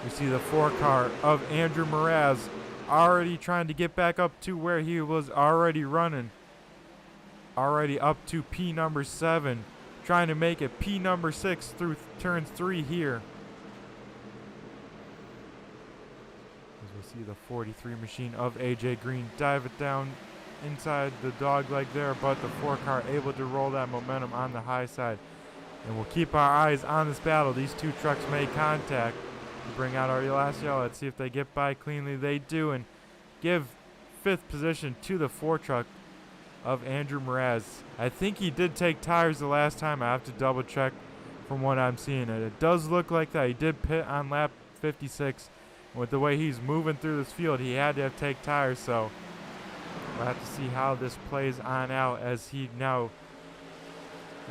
we see the 4 car of Andrew Mraz already trying to get back up to where he was already running. Already up to P number 7, trying to make it P number 6 through turns 3 here. As we see the 43 machine of AJ Green dive it down inside the dog leg there, but the 4 car able to roll that momentum on the high side. And we'll keep our eyes on this battle. These two trucks made contact. We bring out our last yellow. Let's see if they get by cleanly. They do, and give 5th position to the 4 truck of Andrew Mraz. I think he did take tires the last time. I have to double check from what I'm seeing. It does look like that. He did pit on lap 56. With the way he's moving through this field, he had to have take tires, so we'll have to see how this plays on out as he now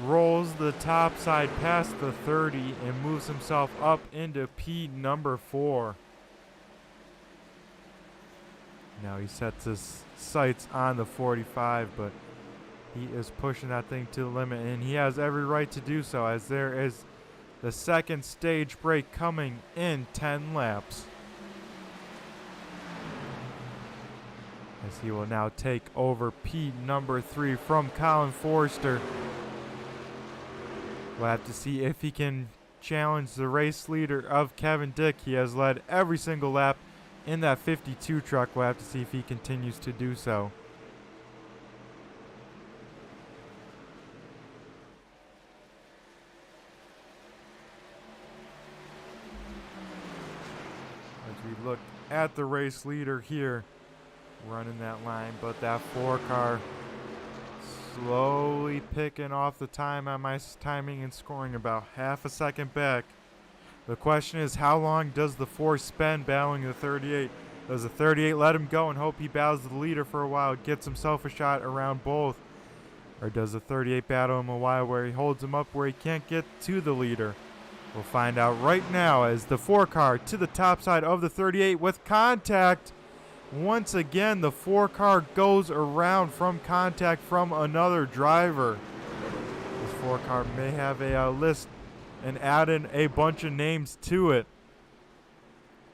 rolls the top side past the 30 and moves himself up into P number 4. Now he sets his sights on the 45, but he is pushing that thing to the limit, and he has every right to do so, as there is the second stage break coming in 10 laps. As he will now take over P number 3 from Colin Forster. We'll have to see if he can challenge the race leader of Kevin Dick. He has led every single lap in that 52 truck. We'll have to see if he continues to do so. As we look at the race leader here, running that line, but that 4 car slowly picking off the time on my timing and scoring about half a second back. The question is, how long does the 4 spend battling the 38? Does the 38 let him go and hope he battles the leader for a while, gets himself a shot around both? Or does the 38 battle him a while where he holds him up where he can't get to the leader? We'll find out right now as the 4 car to the top side of the 38 with contact. Once again, the 4 car goes around from contact from another driver. This 4 car may have a list and add in a bunch of names to it.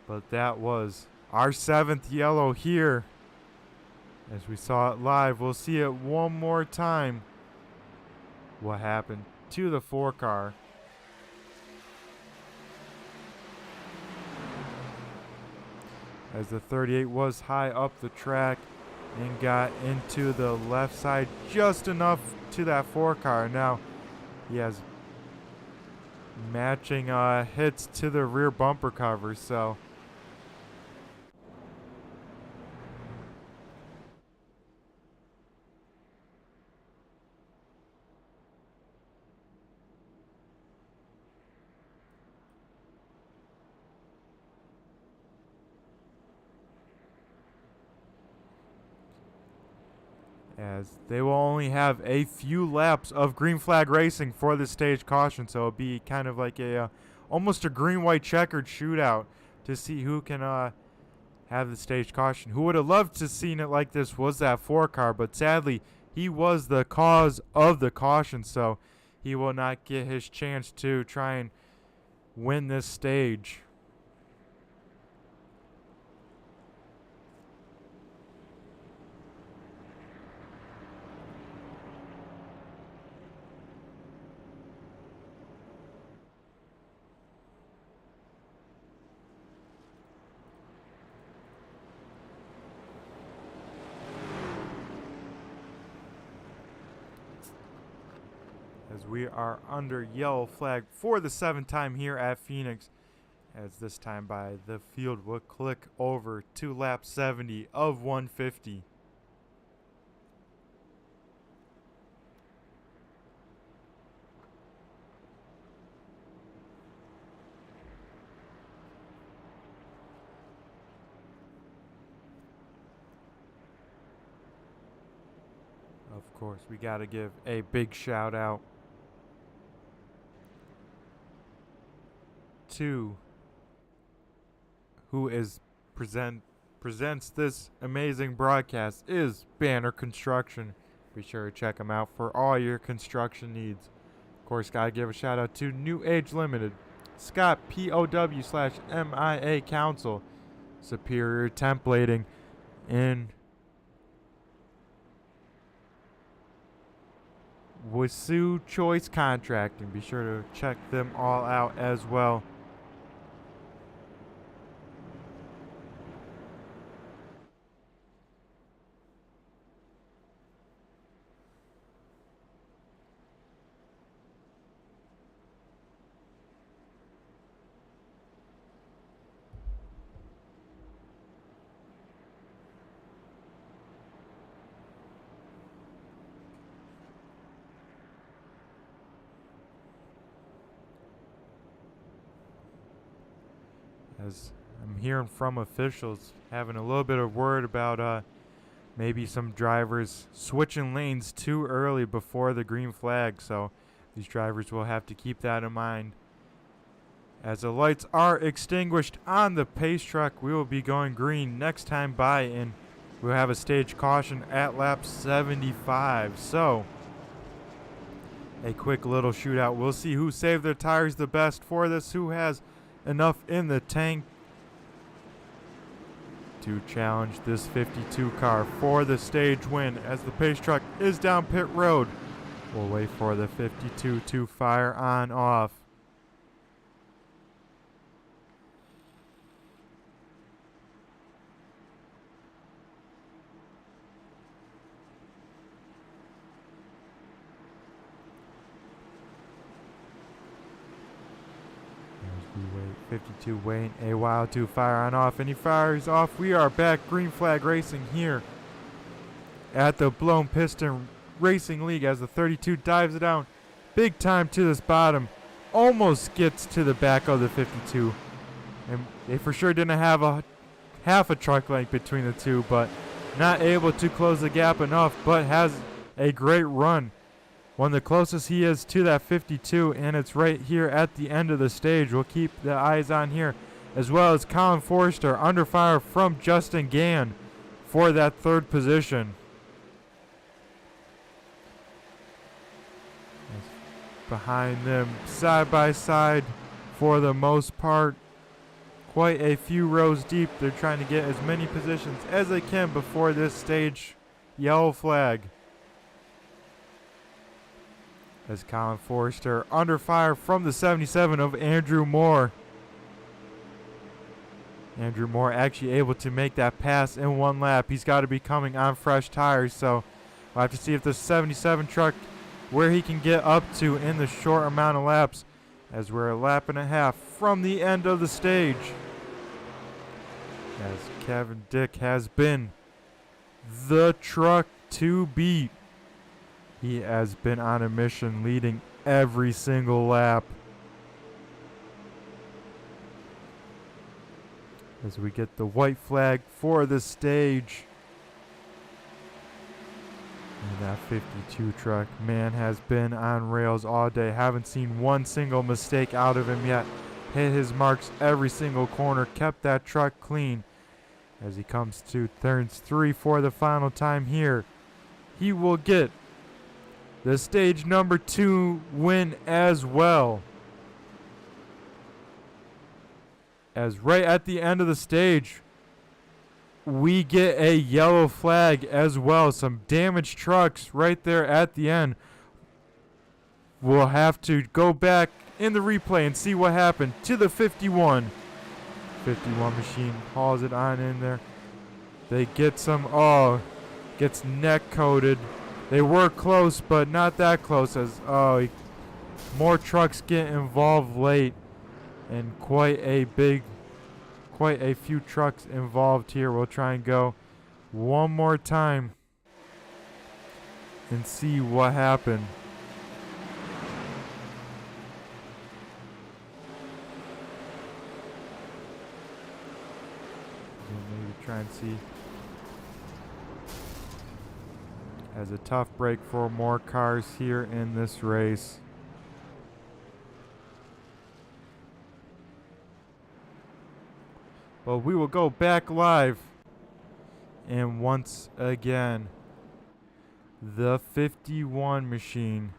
But that was our 7th yellow here. As we saw it live, we'll see it one more time. What happened to the 4 car. As the 38 was high up the track and got into the left side just enough to that 4 car. Now he has matching hits to the rear bumper cover, so as they will only have a few laps of green flag racing for the stage caution, so it'll be kind of like a almost a green-white checkered shootout to see who can have the stage caution. Who would have loved to seen it like this was that 4 car, but sadly he was the cause of the caution, so he will not get his chance to try and win this stage. as we are under yellow flag for the 7th time here at Phoenix, as this time by the field will click over to lap 70 of 150. Of course, we got to give a big shout out to who is presents this amazing broadcast is Banner Construction. Be sure to check them out for all your construction needs. Of course, got to give a shout out to New Age Limited, Scott POW/MIA Council, Superior Templating, in Wasu Choice Contracting. Be sure to check them all out as well. As I'm hearing from officials, having a little bit of word about maybe some drivers switching lanes too early before the green flag, so these drivers will have to keep that in mind. As the lights are extinguished on the pace truck, we will be going green next time by, and we'll have a stage caution at lap 75. So a quick little shootout. We'll see who saved their tires the best for this, who has enough in the tank to challenge this 52 car for the stage win, as the pace truck is down pit road. We'll wait for the 52 to fire on off. We wait, 52 waiting a while to fire on off, and he fires off. We are back green flag racing here at the Blown Piston Racing League, as the 32 dives it down big time to this bottom, almost gets to the back of the 52, and they for sure didn't have a half a truck length between the two, but not able to close the gap enough, but has a great run. One of the closest he is to that 52, and it's right here at the end of the stage. We'll keep the eyes on here, as well as Colin Forrester under fire from Justin Gann for that third position. Behind them, side by side for the most part, quite a few rows deep. They're trying to get as many positions as they can before this stage yellow flag. As Colin Forrester under fire from the 77 of Andrew Moore. Andrew Moore actually able to make that pass in one lap. He's got to be coming on fresh tires, so we'll have to see if the 77 truck, where he can get up to in the short amount of laps, as we're a lap and a half from the end of the stage. As Kevin Dick has been the truck to beat. He has been on a mission, leading every single lap. As we get the white flag for the stage. And that 52 truck, man, has been on rails all day. Haven't seen one single mistake out of him yet. Hit his marks every single corner, kept that truck clean. As he comes to turns 3 for the final time here, he will get the stage number 2 win as well. As right at the end of the stage, we get a yellow flag as well. Some damaged trucks right there at the end. We'll have to go back in the replay and see what happened to the 51. 51 machine hauls it on in there. They get some, gets neck coated. They were close, but not that close, as, he more trucks get involved late, and quite a few trucks involved here. We'll try and go one more time and see what happened. Maybe try and see. As a tough break for more cars here in this race. Well, we will go back live. And once again, the 51 machine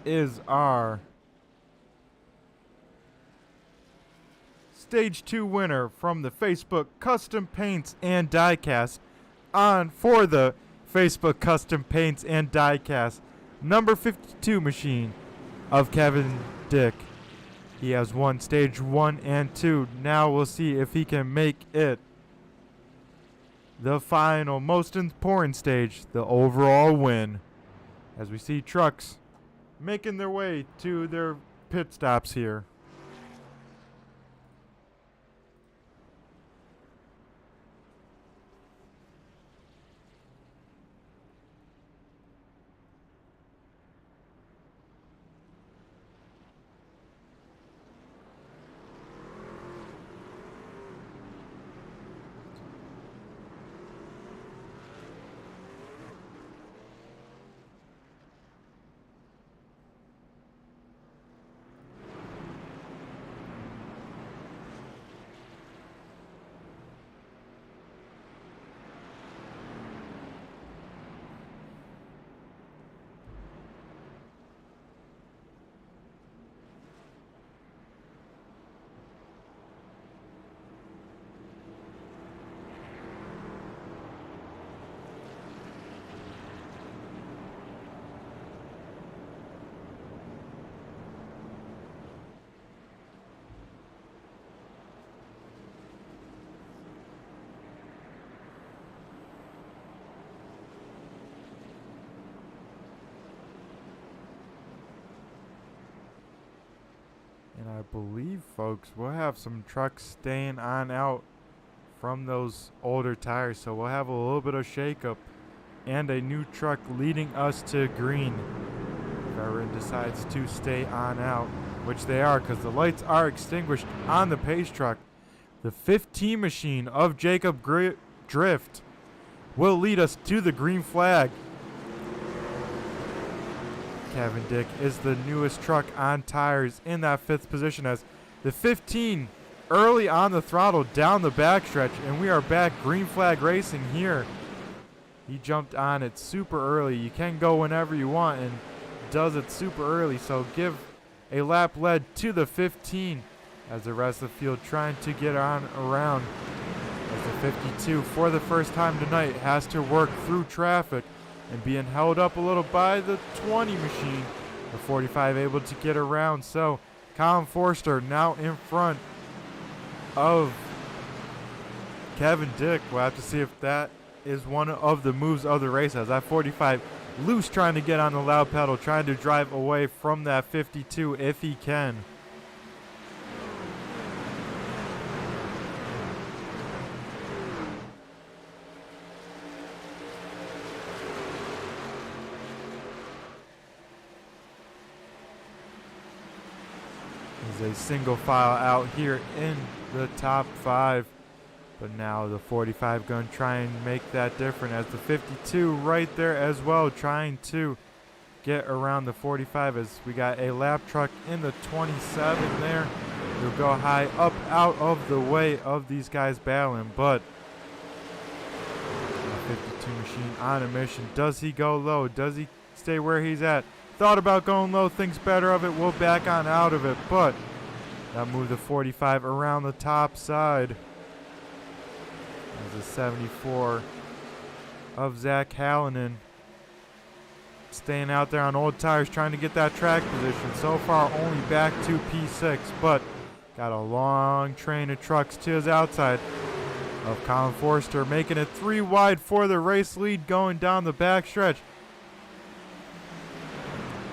is our Stage 2 winner from the Facebook Custom Paints and Diecast. On for the Facebook Custom Paints and Diecast, number 52 machine of Kevin Dick. He has won Stage 1 and 2. Now we'll see if he can make it the final, most important stage, the overall win. As we see trucks making their way to their pit stops here. And I believe, folks, we'll have some trucks staying on out from those older tires. So we'll have a little bit of shakeup and a new truck leading us to green. If everyone decides to stay on out, which they are because the lights are extinguished on the pace truck. The 15 machine of Jacob Drift will lead us to the green flag. Kevin Dick is the newest truck on tires in that 5th position as the 15 early on the throttle down the backstretch, and we are back green flag racing here. He jumped on it super early. You can go whenever you want and does it super early, so give a lap lead to the 15 as the rest of the field trying to get on around as the 52 for the first time tonight has to work through traffic and being held up a little by the 20 machine. The 45 able to get around. So Colin Forster now in front of Kevin Dick. We'll have to see if that is one of the moves of the race as that 45 loose trying to get on the loud pedal, trying to drive away from that 52 if he can. A single file out here in the top 5, but now the 45 going to try and make that different as the 52 right there as well, trying to get around the 45 as we got a lap truck in the 27 there. He'll go high up out of the way of these guys battling, but the 52 machine on a mission. Does he go low? Does he stay where he's at? Thought about going low, thinks better of it, will back on out of it, but that moved the 45 around the top side. There's a 74 of Zach Hallinan staying out there on old tires, trying to get that track position. So far, only back to P6, but got a long train of trucks to his outside. of Colin Forster, making it 3 wide for the race lead going down the backstretch.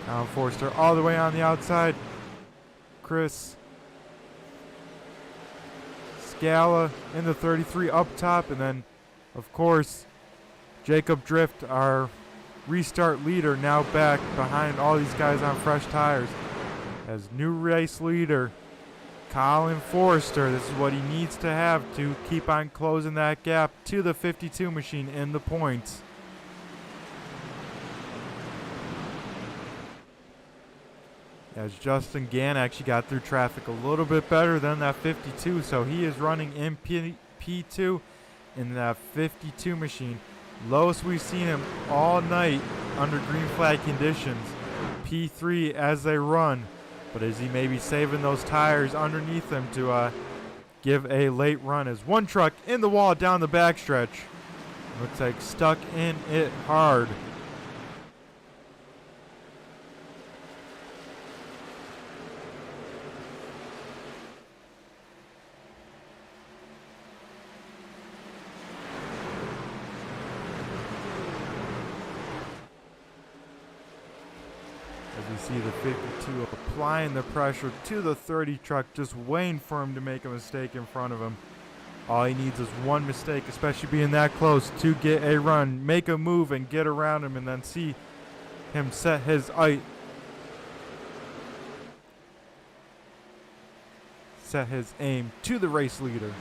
Colin Forster all the way on the outside. Chris Scala in the 33 up top, and then of course Jacob Drift, our restart leader, now back behind all these guys on fresh tires. As new race leader Colin Forster, this is what he needs to have to keep on closing that gap to the 52 machine in the points. As Justin Gann actually got through traffic a little bit better than that 52, so he is running in P2 in that 52 machine. Lowest we've seen him all night under green flag conditions. P3 as they run, but is he maybe saving those tires underneath him to give a late run? As one truck in the wall down the backstretch. Looks like stuck in it hard. You see the 52 applying the pressure to the 30 truck, just waiting for him to make a mistake in front of him. All he needs is one mistake, especially being that close, to get a run, make a move, and get around him, and then see him set his aim to the race leader.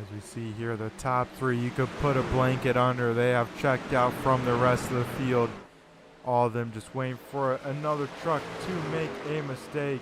As we see here, the top three, you could put a blanket under. They have checked out from the rest of the field. All of them just waiting for another truck to make a mistake.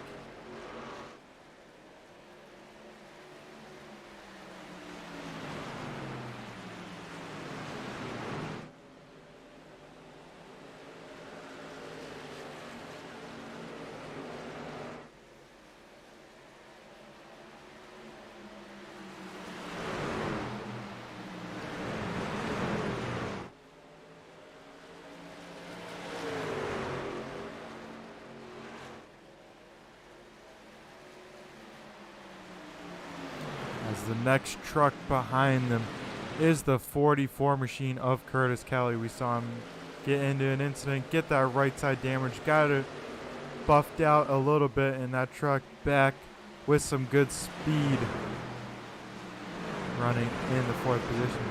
The next truck behind them is the 44 machine of Curtis Kelly. We saw him get into an incident, get that right side damage, got it buffed out a little bit, and that truck back with some good speed running in the 4th position.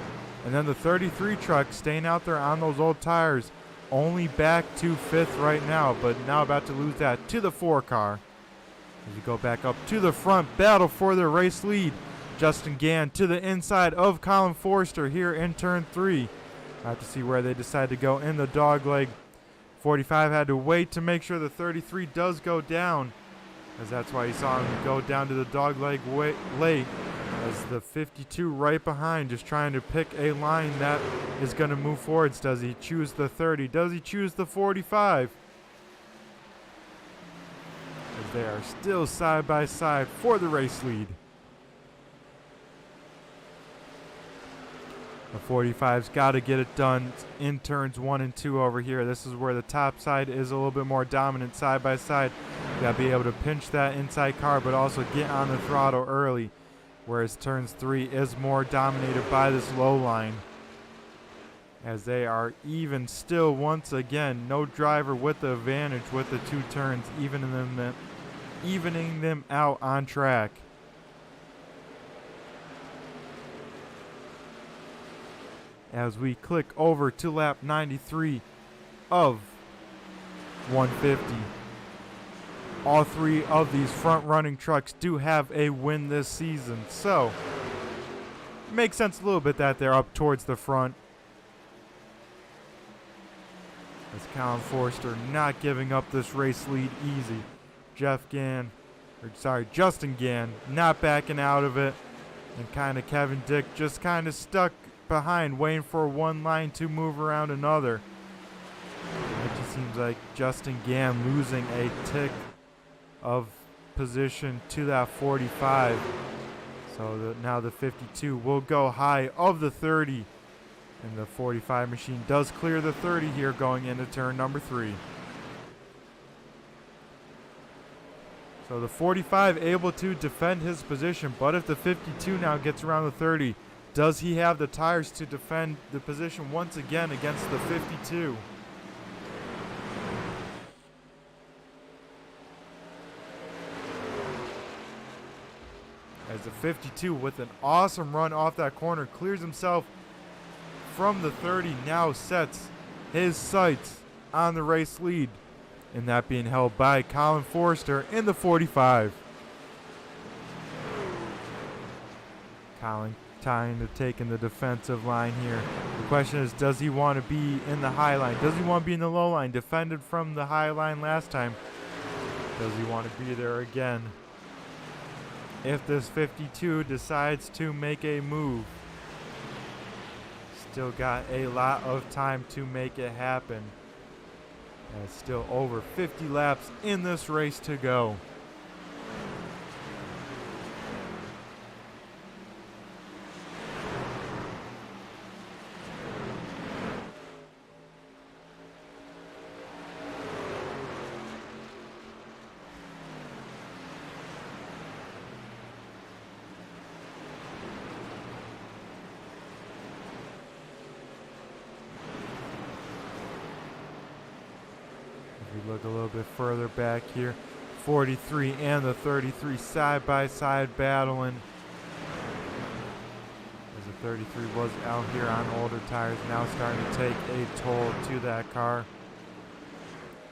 And then the 33 truck staying out there on those old tires, only back to 5th right now, but now about to lose that to the 4 car. As you go back up to the front, battle for the race lead. Justin Gann to the inside of Colin Forster here in turn 3. Have to see where they decide to go in the dog leg. 45 had to wait to make sure the 33 does go down, as that's why you saw him go down to the dog leg late, as the 52 right behind just trying to pick a line that is going to move forwards. Does he choose the 30? Does he choose the 45? As they are still side by side for the race lead. The 45's got to get it done in turns 1 and 2 over here. This is where the top side is a little bit more dominant side by side. You got to be able to pinch that inside car, but also get on the throttle early. Whereas turns 3 is more dominated by this low line. As they are even still once again. No driver with the advantage with the 2 turns, evening them out on track. As we click over to lap 93 of 150. All 3 of these front-running trucks do have a win this season, so it makes sense a little bit that they're up towards the front. As Colin Forster not giving up this race lead easy. Justin Gann not backing out of it, and kind of Kevin Dick just kind of stuck behind, waiting for one line to move around another. seems like Justin Gann losing a tick of position to that 45. So now the 52 will go high of the 30. And the 45 machine does clear the 30 here going into turn number 3. So the 45 able to defend his position, but if the 52 now gets around the 30, does he have the tires to defend the position once again against the 52? As the 52 with an awesome run off that corner clears himself from the 30, now sets his sights on the race lead, and that being held by Colin Forrester in the 45. Colin trying to take in the defensive line here. The question is, does he want to be in the high line? Does he want to be in the low line? Defended from the high line last time. Does he want to be there again? If this 52 decides to make a move, still got a lot of time to make it happen. And still over 50 laps in this race to go. We look a little bit further back here, 43 and the 33 side by side battling, as the 33 was out here on older tires, now starting to take a toll to that car.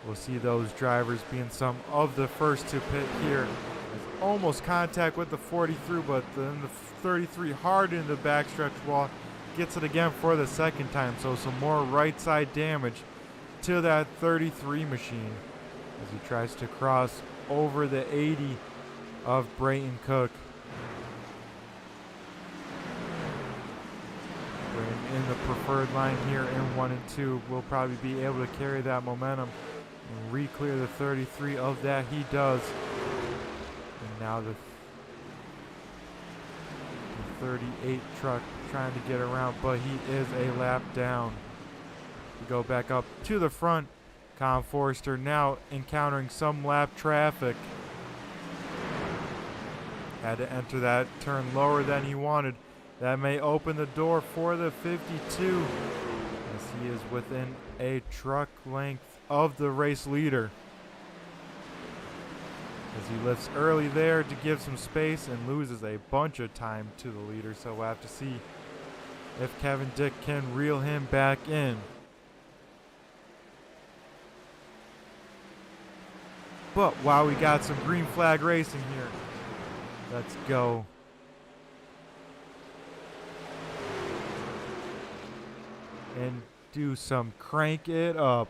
We'll see those drivers being some of the first to pit here. There's almost contact with the 43, but then the 33 hard in the backstretch wall, gets it again for the second time, so some more right side damage to that 33 machine as he tries to cross over the 80 of Brayton Cook. Brayton in the preferred line here in 1 and 2 will probably be able to carry that momentum and re-clear the 33 of that. He does. And now the 38 truck trying to get around, but he is a lap down. We go back up to the front. Colin Forrester now encountering some lap traffic. Had to enter that turn lower than he wanted. That may open the door for the 52 as he is within a truck length of the race leader. As he lifts early there to give some space and loses a bunch of time to the leader. So we'll have to see if Kevin Dick can reel him back in. But while we got some green flag racing here, let's go. And do some crank it up.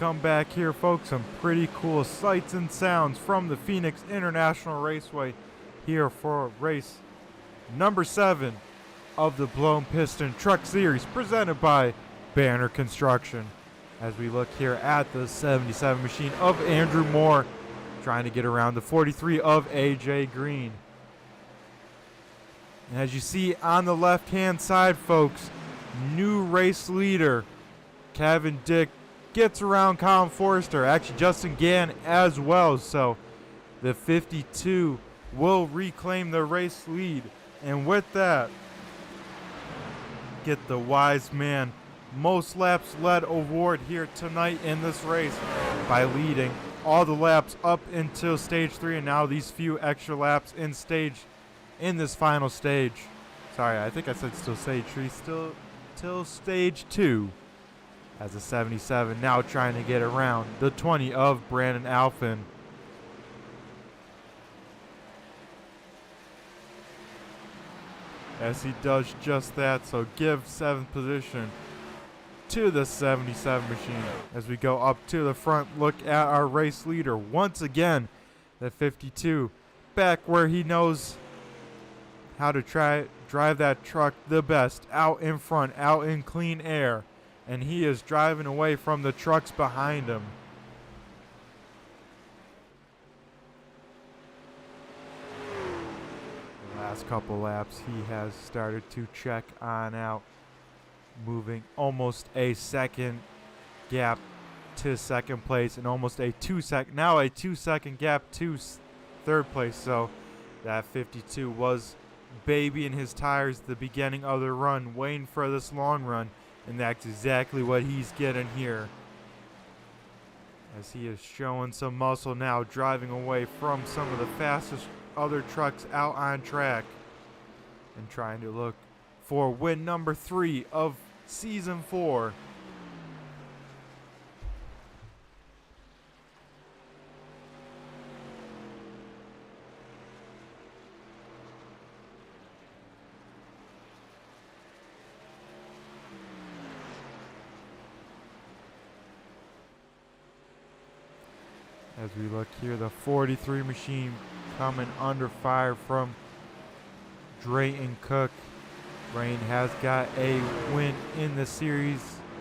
come back here, folks, some pretty cool sights and sounds from the Phoenix International Raceway here for race number 7 of the Blown Piston Truck Series presented by Banner Construction. As we look here at the 77 machine of Andrew Moore trying to get around the 43 of AJ Green. And as you see on the left-hand side, folks, new race leader Kevin Dick gets around Colin Forrester. Actually, Justin Gann as well. So the 52 will reclaim the race lead. And with that, get the Wise Man Most Laps Led award here tonight in this race by leading all the laps up until stage 3, and now these few extra laps in this final stage. Sorry, I think I said still stage 3, still till stage 2. As the 77 now trying to get around the 20 of Brandon Alphin. As he does just that, so give 7th position to the 77 machine. As we go up to the front, look at our race leader once again, the 52, back where he knows how to drive that truck the best, out in front, out in clean air. And he is driving away from the trucks behind him. The last couple laps, he has started to check on out, moving almost a second gap to second place, and almost a 2-second gap to third place. So that 52 was babying his tires at the beginning of the run, waiting for this long run. And that's exactly what he's getting here. As he is showing some muscle now, driving away from some of the fastest other trucks out on track. And trying to look for win number 3 of season 4. As we look here, the 43 machine coming under fire from Drayton Cook. Rain has got a win in the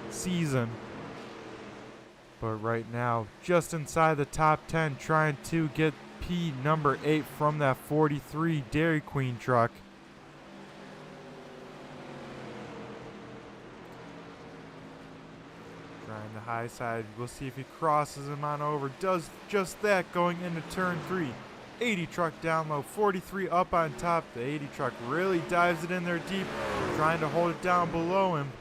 season. But right now, just inside the top 10, trying to get P number 8 from that 43 Dairy Queen truck. Trying the high side. We'll see if he crosses him on over. Does just that going into turn 3. 80 truck down low. 43 up on top. The 80 truck really dives it in there deep. Trying to hold it down below him.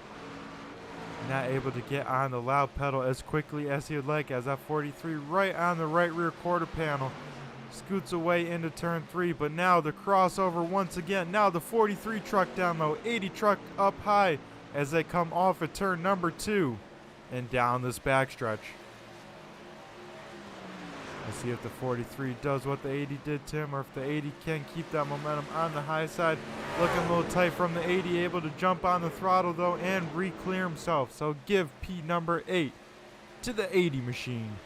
Not able to get on the loud pedal as quickly as he would like, as that 43 right on the right rear quarter panel scoots away into turn 3. But now the crossover once again. Now the 43 truck down low. 80 truck up high as they come off at turn number 2. And down this backstretch. Let's see if the 43 does what the 80 did to him, or if the 80 can keep that momentum on the high side. Looking a little tight from the 80, able to jump on the throttle though and re-clear himself. So give P number 8 to the 80 machine.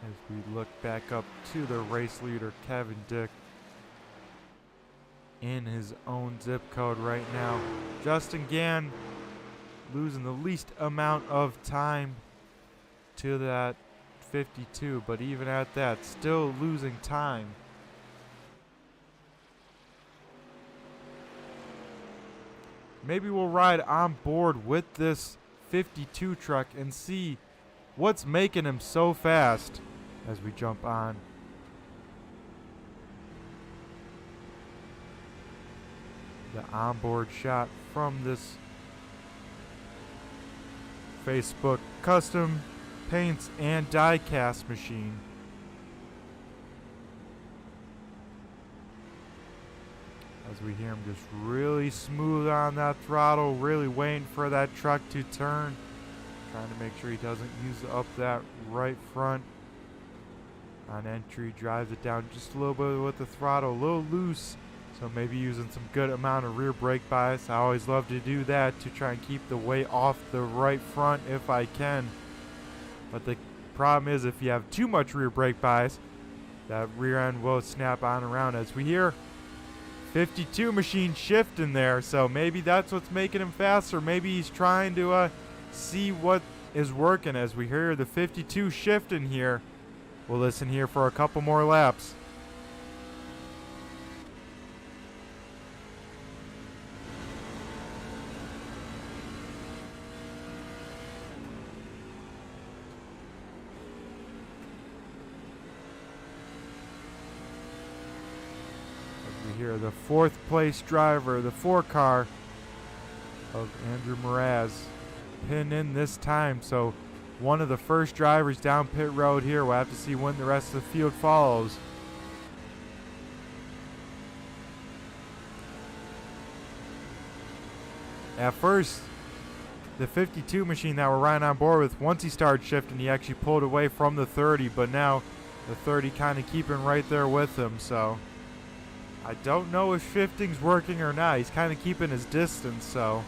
As we look back up to the race leader, Kevin Dick, in his own zip code right now. Justin Gann losing the least amount of time to that 52, but even at that, still losing time. Maybe we'll ride on board with this 52 truck and see what's making him so fast as we jump on. The onboard shot from this Facebook custom paints and die cast machine. As we hear him just really smooth on that throttle, really waiting for that truck to turn. Trying to make sure he doesn't use up that right front. On entry, drives it down just a little bit with the throttle, a little loose. So So maybe using some good amount of rear brake bias. I always love to do that to try and keep the weight off the right front if I can. But the problem is if you have too much rear brake bias, that rear end will snap on around, as we hear 52 machine shifting there. So maybe that's what's making him faster. Maybe he's trying to see what is working, as we hear the 52 shifting here. We'll listen here for a couple more laps. Here, the fourth place driver, the 4 car of Andrew Mraz, pin in this time. So one of the first drivers down pit road here. We'll have to see when the rest of the field follows. At first, the 52 machine that we're riding on board with, once he started shifting, he actually pulled away from the 30, but now the 30 kind of keeping right there with him. So I don't know if shifting's working or not. He's kind of keeping his distance, so.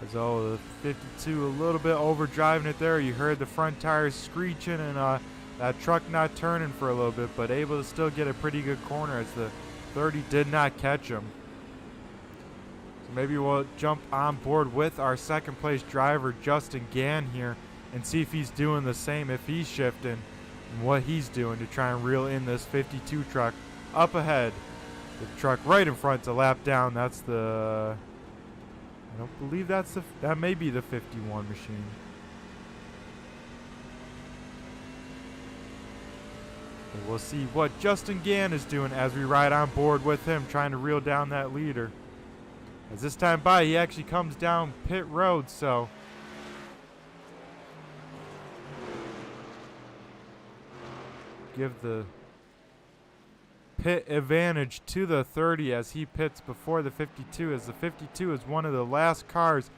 As the 52 a little bit overdriving it there. You heard the front tires screeching and that truck not turning for a little bit, but able to still get a pretty good corner as the 30 did not catch him. So maybe we'll jump on board with our second place driver, Justin Gann, here and see if he's doing the same, if he's shifting. And what he's doing to try and reel in this 52 truck up ahead. The truck right in front's a lap down. That's the, I don't believe that's the, that may be the 51 machine. And we'll see what Justin Gann is doing as we ride on board with him, trying to reel down that leader. As this time by, he actually comes down pit road, so give the pit advantage to the 30 as he pits before the 52, as the 52 is one of the last cars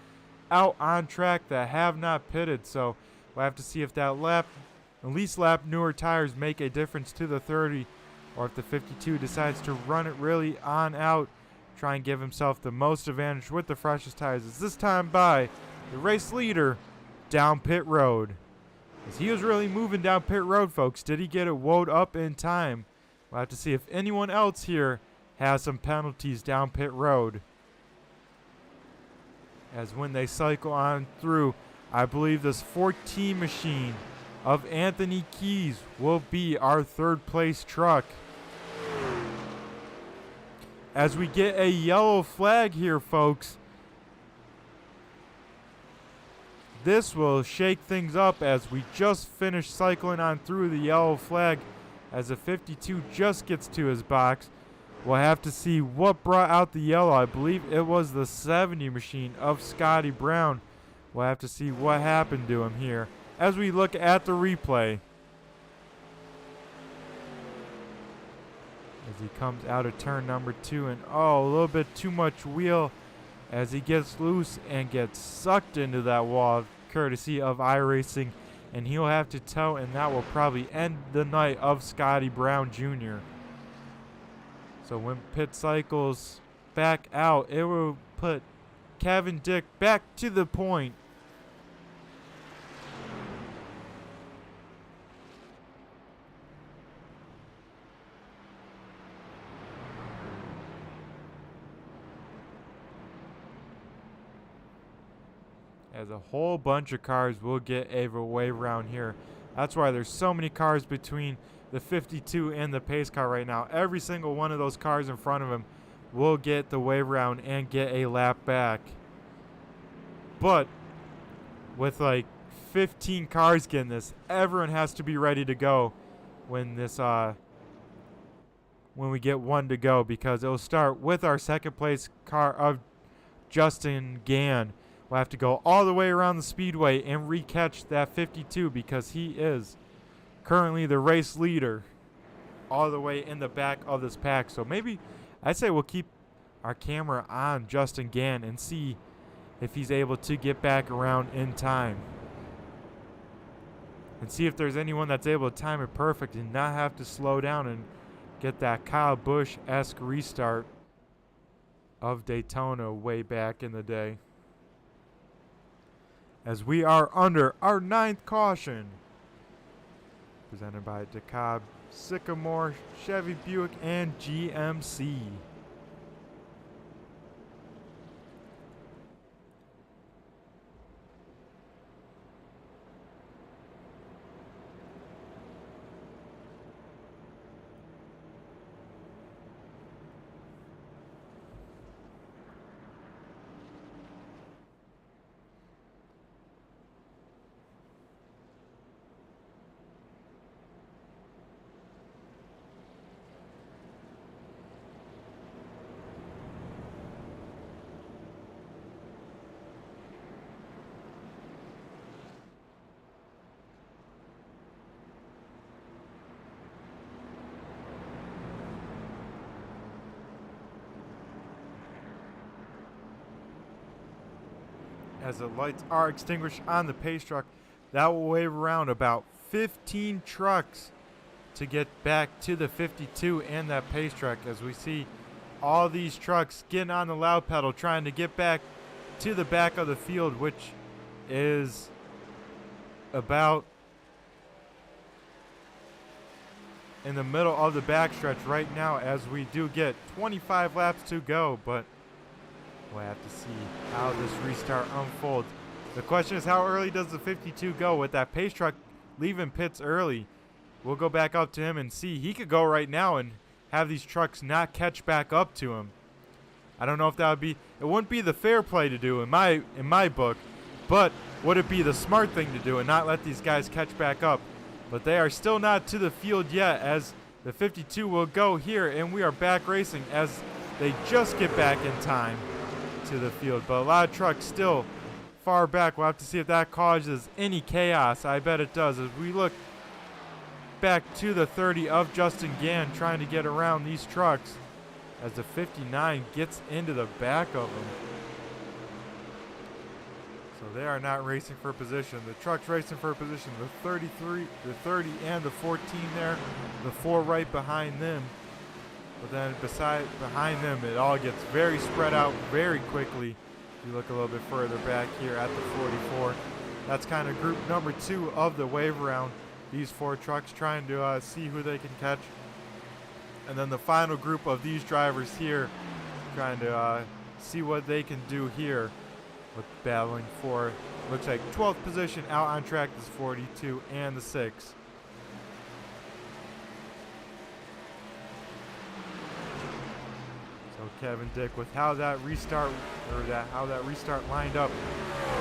out on track that have not pitted. So we'll have to see if that lap, at least lap newer tires, make a difference to the 30, or if the 52 decides to run it really on out, try and give himself the most advantage with the freshest tires. As this time by, the race leader down pit road. As he was really moving down pit road, folks. Did he get it woed up in time? We'll have to see if anyone else here has some penalties down pit road. As when they cycle on through, I believe this 14 machine of Anthony Keys will be our third place truck. As we get a yellow flag here, folks. This will shake things up as we just finished cycling on through the yellow flag. As the 52 just gets to his box, we'll have to see what brought out the yellow. I believe it was the 70 machine of Scotty Brown. We'll have to see what happened to him here as we look at the replay. As he comes out of turn number 2, and a little bit too much wheel as he gets loose and gets sucked into that wall, courtesy of iRacing, and he'll have to tow, and that will probably end the night of Scotty Brown Jr. So when pit cycles back out, it will put Kevin Dick back to the point. As a whole bunch of cars will get a wave round here. That's why there's so many cars between the 52 and the pace car right now. Every single one of those cars in front of him will get the wave round and get a lap back. But with like 15 cars getting this, everyone has to be ready to go when this when we get one to go, because it will start with our second place car of Justin Gann. We'll have to go all the way around the speedway and recatch that 52, because he is currently the race leader all the way in the back of this pack. So maybe I'd say we'll keep our camera on Justin Gann and see if he's able to get back around in time. and see if there's anyone that's able to time it perfect and not have to slow down and get that Kyle Busch-esque restart of Daytona way back in the day. As we are under our 9th caution, presented by DeKalb, Sycamore, Chevy Buick, and GMC. As the lights are extinguished on the pace truck, that will wave around about 15 trucks to get back to the 52 and that pace truck, as we see all these trucks getting on the loud pedal trying to get back to the back of the field, which is about in the middle of the backstretch right now, as we do get 25 laps to go, but we'll have to see how this restart unfolds. The question is, how early does the 52 go? With that pace truck leaving pits early, we'll go back up to him and see. He could go right now and have these trucks not catch back up to him. I don't know if that would be, it wouldn't be the fair play to do in my book, but would it be the smart thing to do and not let these guys catch back up? But they are still not to the field yet, as the 52 will go here, and we are back racing as they just get back in time to the field. But a lot of trucks still far back. We'll have to see if that causes any chaos. I bet it does, as we look back to the 30 of Justin Gann trying to get around these trucks as the 59 gets into the back of them. So they are not racing for position. The truck's racing for position. The 33, the 30, and the 14 there. The 4 right behind them. But then behind them, it all gets very spread out very quickly. If you look a little bit further back here at the 44, that's kind of group number 2 of the wave round. These 4 trucks trying to see who they can catch. And then the final group of these drivers here trying to see what they can do here with battling for, looks like 12th position out on track is 42 and the 6. So Kevin Dick, with how that restart lined up,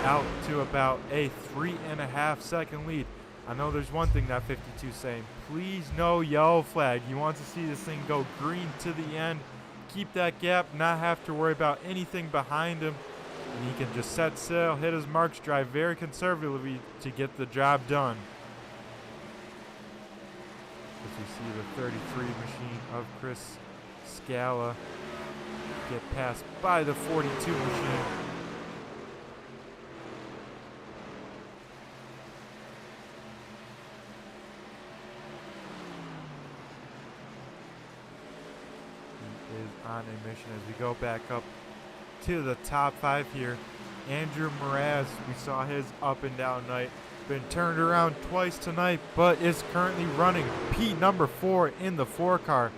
out to about a 3.5 second lead. I know there's one thing that 52 saying, please no yellow flag. He wants to see this thing go green to the end, keep that gap, not have to worry about anything behind him, and he can just set sail, hit his marks, drive very conservatively to get the job done. As we see the 33 machine of Chris Scala get passed by the 42 machine. On a mission as we go back up to the top 5 here. Andrew Mraz, we saw his up and down night, been turned around twice tonight, but is currently running P number 4 in the 4 car,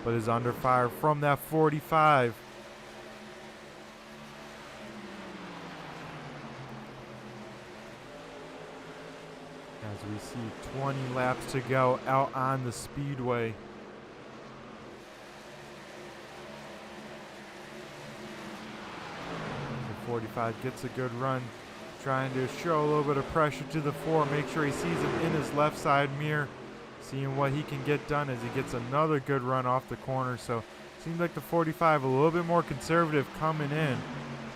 but is under fire from that 45. As we see 20 laps to go out on the speedway. The 45 gets a good run, trying to show a little bit of pressure to the 4, make sure he sees him in his left side mirror, seeing what he can get done as he gets another good run off the corner. So seems like the 45 a little bit more conservative coming in,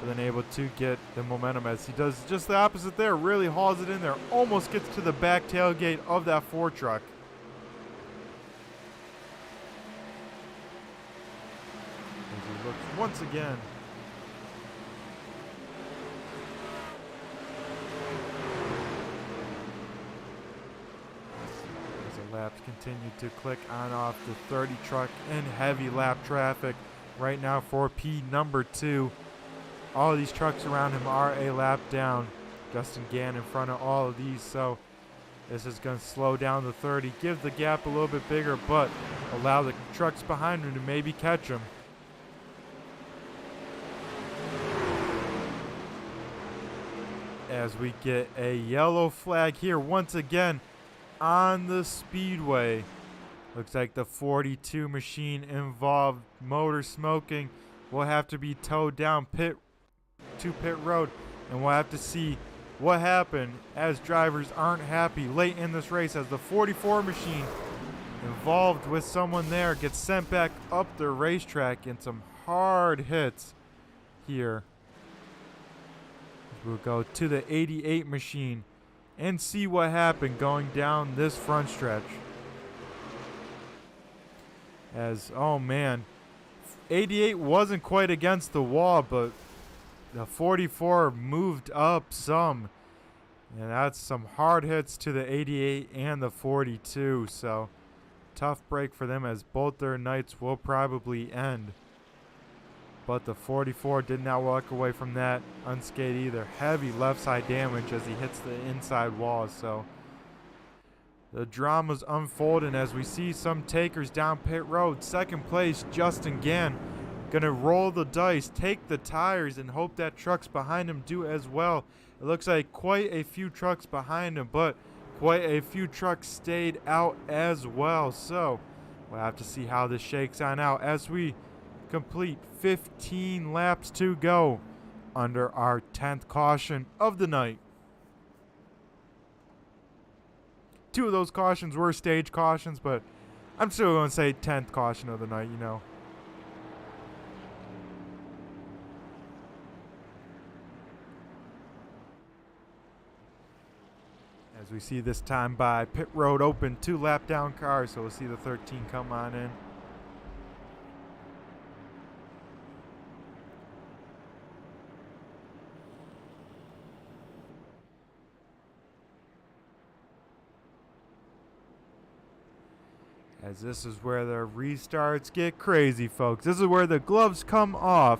but then able to get the momentum as he does just the opposite there, really hauls it in there, almost gets to the back tailgate of that 4 truck. As he looks once again. continue to click on off the 30 truck in heavy lap traffic right now for P number 2. All of these trucks around him are a lap down. Justin Gann in front of all of these, so this is going to slow down the 30, give the gap a little bit bigger, but allow the trucks behind him to maybe catch him. As we get a yellow flag here once again on the speedway. Looks like the 42 machine involved motor smoking will have to be towed down pit road, and we'll have to see what happened as drivers aren't happy late in this race as the 44 machine involved with someone there gets sent back up the racetrack in some hard hits here. We'll go to the 88 machine and see what happened going down this front stretch. As, oh man, 88 wasn't quite against the wall, but the 44 moved up some. And that's some hard hits to the 88 and the 42. So, tough break for them as both their nights will probably end. But the 44 did not walk away from that unscathed either. Heavy left side damage as he hits the inside wall. So, the drama's unfolding as we see some takers down pit road. Second place, Justin Gann. Gonna roll the dice, take the tires, and hope that trucks behind him do as well. It looks like quite a few trucks behind him, but quite a few trucks stayed out as well. So, we'll have to see how this shakes on out as we complete 15 laps to go under our 10th caution of the night. 2 of those cautions were stage cautions, but I'm still going to say 10th caution of the night, you know. As we see this time by pit road open, 2 lap down cars, so we'll see the 13 come on in. As this is where the restarts get crazy, folks. This is where the gloves come off.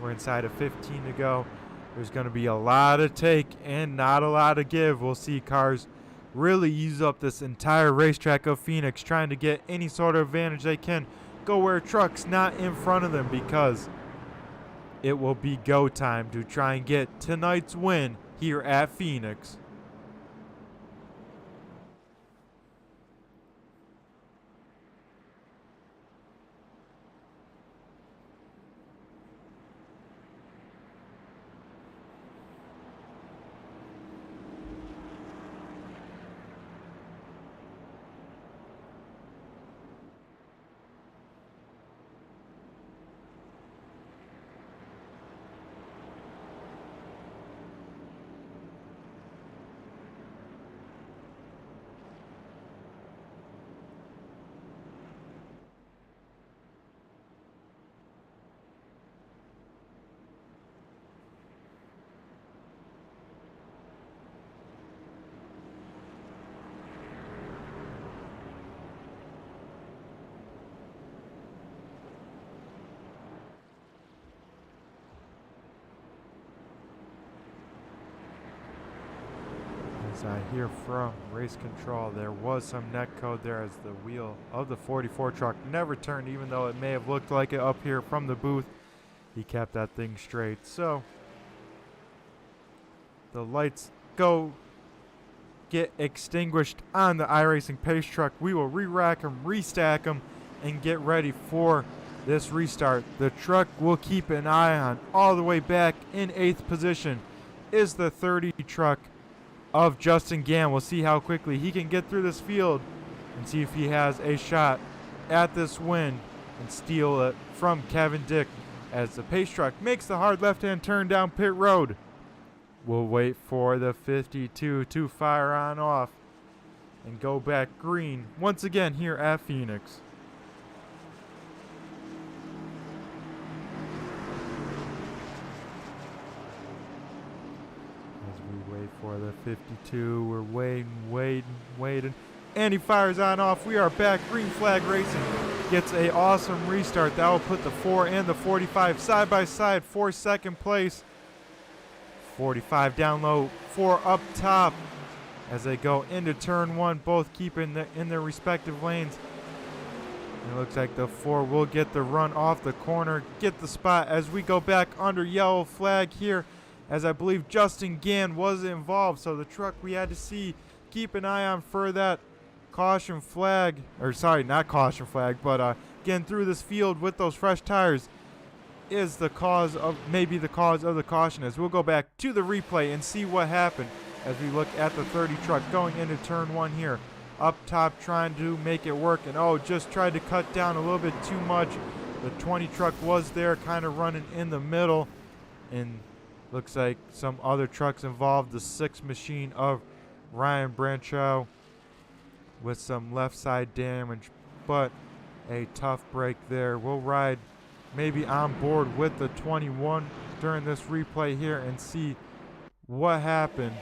We're inside of 15 to go. There's going to be a lot of take and not a lot of give. We'll see cars really use up this entire racetrack of Phoenix, trying to get any sort of advantage they can. Go where trucks not in front of them, because it will be go time to try and get tonight's win here at Phoenix. As I hear from race control, there was some net code there as the wheel of the 44 truck never turned, even though it may have looked like it up here from the booth. He kept that thing straight. So the lights get extinguished on the iRacing pace truck. We will re-rack them, restack them, and get ready for this restart. The truck we'll keep an eye on all the way back in 8th position is the 30 truck of Justin Gann. We'll see how quickly he can get through this field and see if he has a shot at this win and steal it from Kevin Dick as the pace truck makes the hard left-hand turn down pit road. We'll wait for the 52 to fire on off and go back green once again here at Phoenix. For the 52, we're waiting. And he fires on off. We are back. Green Flag Racing gets a awesome restart. That will put the 4 and the 45 side by side for second place. 45 down low, 4 up top as they go into turn 1, both keeping in their respective lanes. It looks like the 4 will get the run off the corner, get the spot as we go back under yellow flag here, as I believe Justin Gann was involved. So the truck we had to see, keep an eye on for that caution flag, or sorry, not caution flag, but getting through this field with those fresh tires is the cause of, maybe the cause of the caution. As we'll go back to the replay and see what happened as we look at the 30 truck going into turn 1 here. Up top trying to make it work, and just tried to cut down a little bit too much. The 20 truck was there kind of running in the middle, and looks like some other trucks involved. The 6 machine of Ryan Branchow with some left side damage, but a tough break there. We'll ride maybe on board with the 21 during this replay here and see what happened.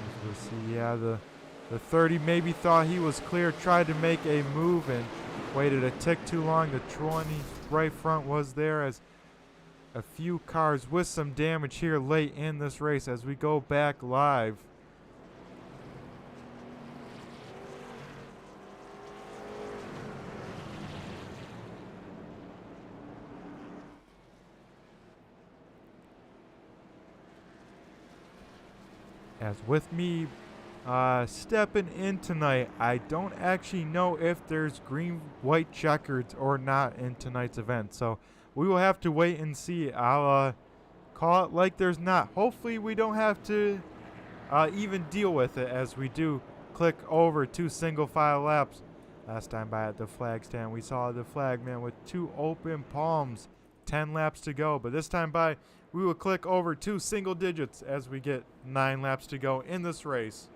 As we'll see, yeah, the 30 maybe thought he was clear, tried to make a move and waited a tick too long. The 20 right front was there, as a few cars with some damage here late in this race as we go back live. As with me stepping in tonight, I don't actually know if there's green-white checkers or not in tonight's event. So we will have to wait and see. I'll call it like there's not. Hopefully we don't have to even deal with it as we do click over 2 single file laps. Last time by at the flag stand, we saw the flag man with 2 open palms, 10 laps to go. But this time by, we will click over 2 single digits as we get 9 laps to go in this race.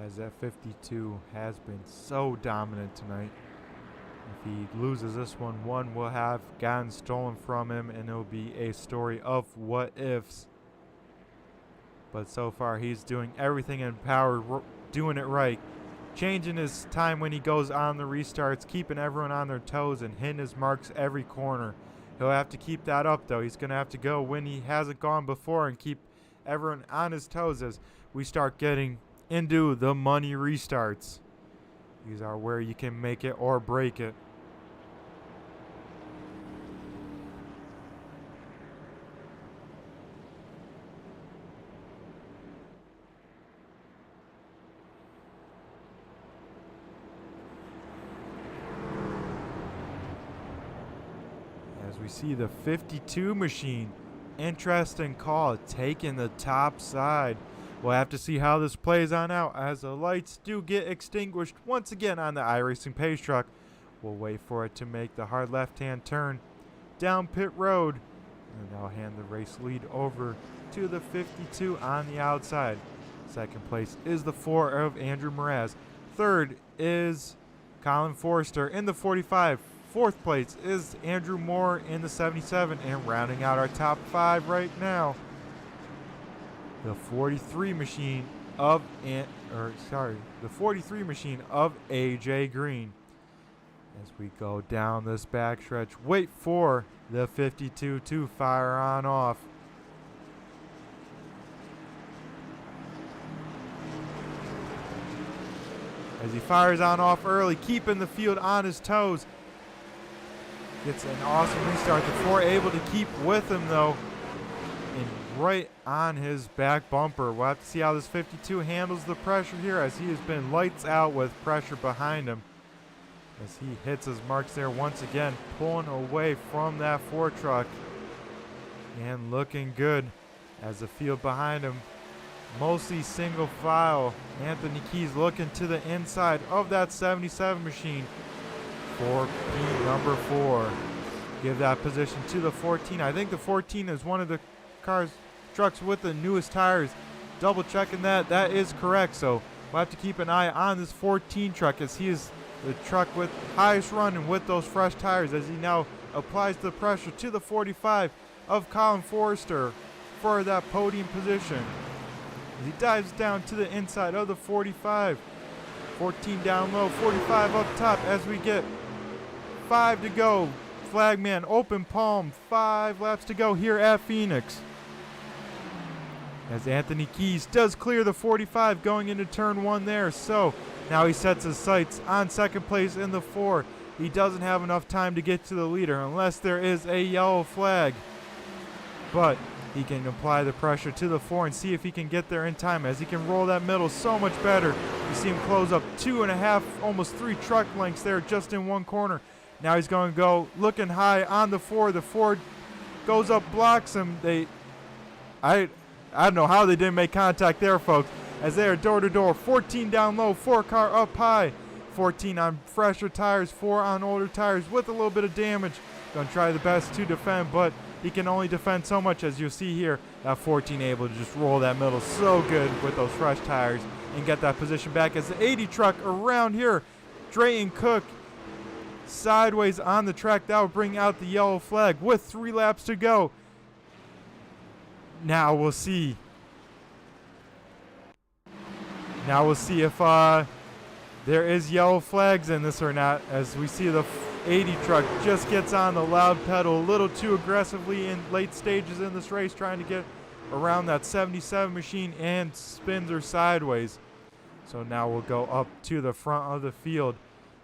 As that 52 has been so dominant tonight. If he loses this one will have gotten stolen from him, and it'll be a story of what ifs. But so far he's doing everything in power, doing it right. Changing his time when he goes on the restarts, keeping everyone on their toes and hitting his marks every corner. He'll have to keep that up though. He's going to have to go when he hasn't gone before and keep everyone on his toes as we start getting into the money restarts. These are where you can make it or break it. As we see the 52 machine, interesting call, taking the top side. We'll have to see how this plays on out as the lights do get extinguished once again on the iRacing Pace truck. We'll wait for it to make the hard left-hand turn down pit road. And I'll hand the race lead over to the 52 on the outside. Second place is the 4 of Andrew Mraz. Third is Colin Forrester in the 45. Fourth place is Andrew Moore in the 77. And rounding out our top 5 right now, the 43 machine of the 43 machine of AJ Green. As we go down this backstretch, wait for the 52 to fire on off. As he fires on off early, keeping the field on his toes. Gets an awesome restart. The 4 able to keep with him though, and right on his back bumper. We'll have to see how this 52 handles the pressure here, as he has been lights out with pressure behind him. As he hits his marks there once again, pulling away from that 4 truck. and looking good as the field behind him, mostly single file. Anthony Keys looking to the inside of that 77 machine for P number 4. Give that position to the 14. I think the 14 is one of the trucks with the newest tires. Double checking that. That is correct. So we'll have to keep an eye on this 14 truck, as he is the truck with highest run and with those fresh tires, as he now applies the pressure to the 45 of Colin Forrester for that podium position. As he dives down to the inside of the 45. 14 down low, 45 up top as we get 5 to go. Flagman, open palm, 5 laps to go here at Phoenix. As Anthony Keys does clear the 45 going into turn 1 there. So now he sets his sights on second place in the 4. He doesn't have enough time to get to the leader unless there is a yellow flag. But he can apply the pressure to the 4 and see if he can get there in time, as he can roll that middle so much better. You see him close up 2.5, almost 3 truck lengths there just in one corner. Now he's going to go looking high on the 4. The 4 goes up, blocks him. I don't know how they didn't make contact there, folks, as they are door to door. 14 down low, 4 car up high. 14 on fresher tires, 4 on older tires with a little bit of damage. Going to try the best to defend, but he can only defend so much, as you'll see here. That 14 able to just roll that middle so good with those fresh tires and get that position back, as the 80 truck around here, Drayton Cook, sideways on the track. That will bring out the yellow flag with 3 laps to go. Now we'll see. Now we'll see if there is yellow flags in this or not, as we see the 80 truck just gets on the loud pedal a little too aggressively in late stages in this race, trying to get around that 77 machine and spins her sideways. So now we'll go up to the front of the field.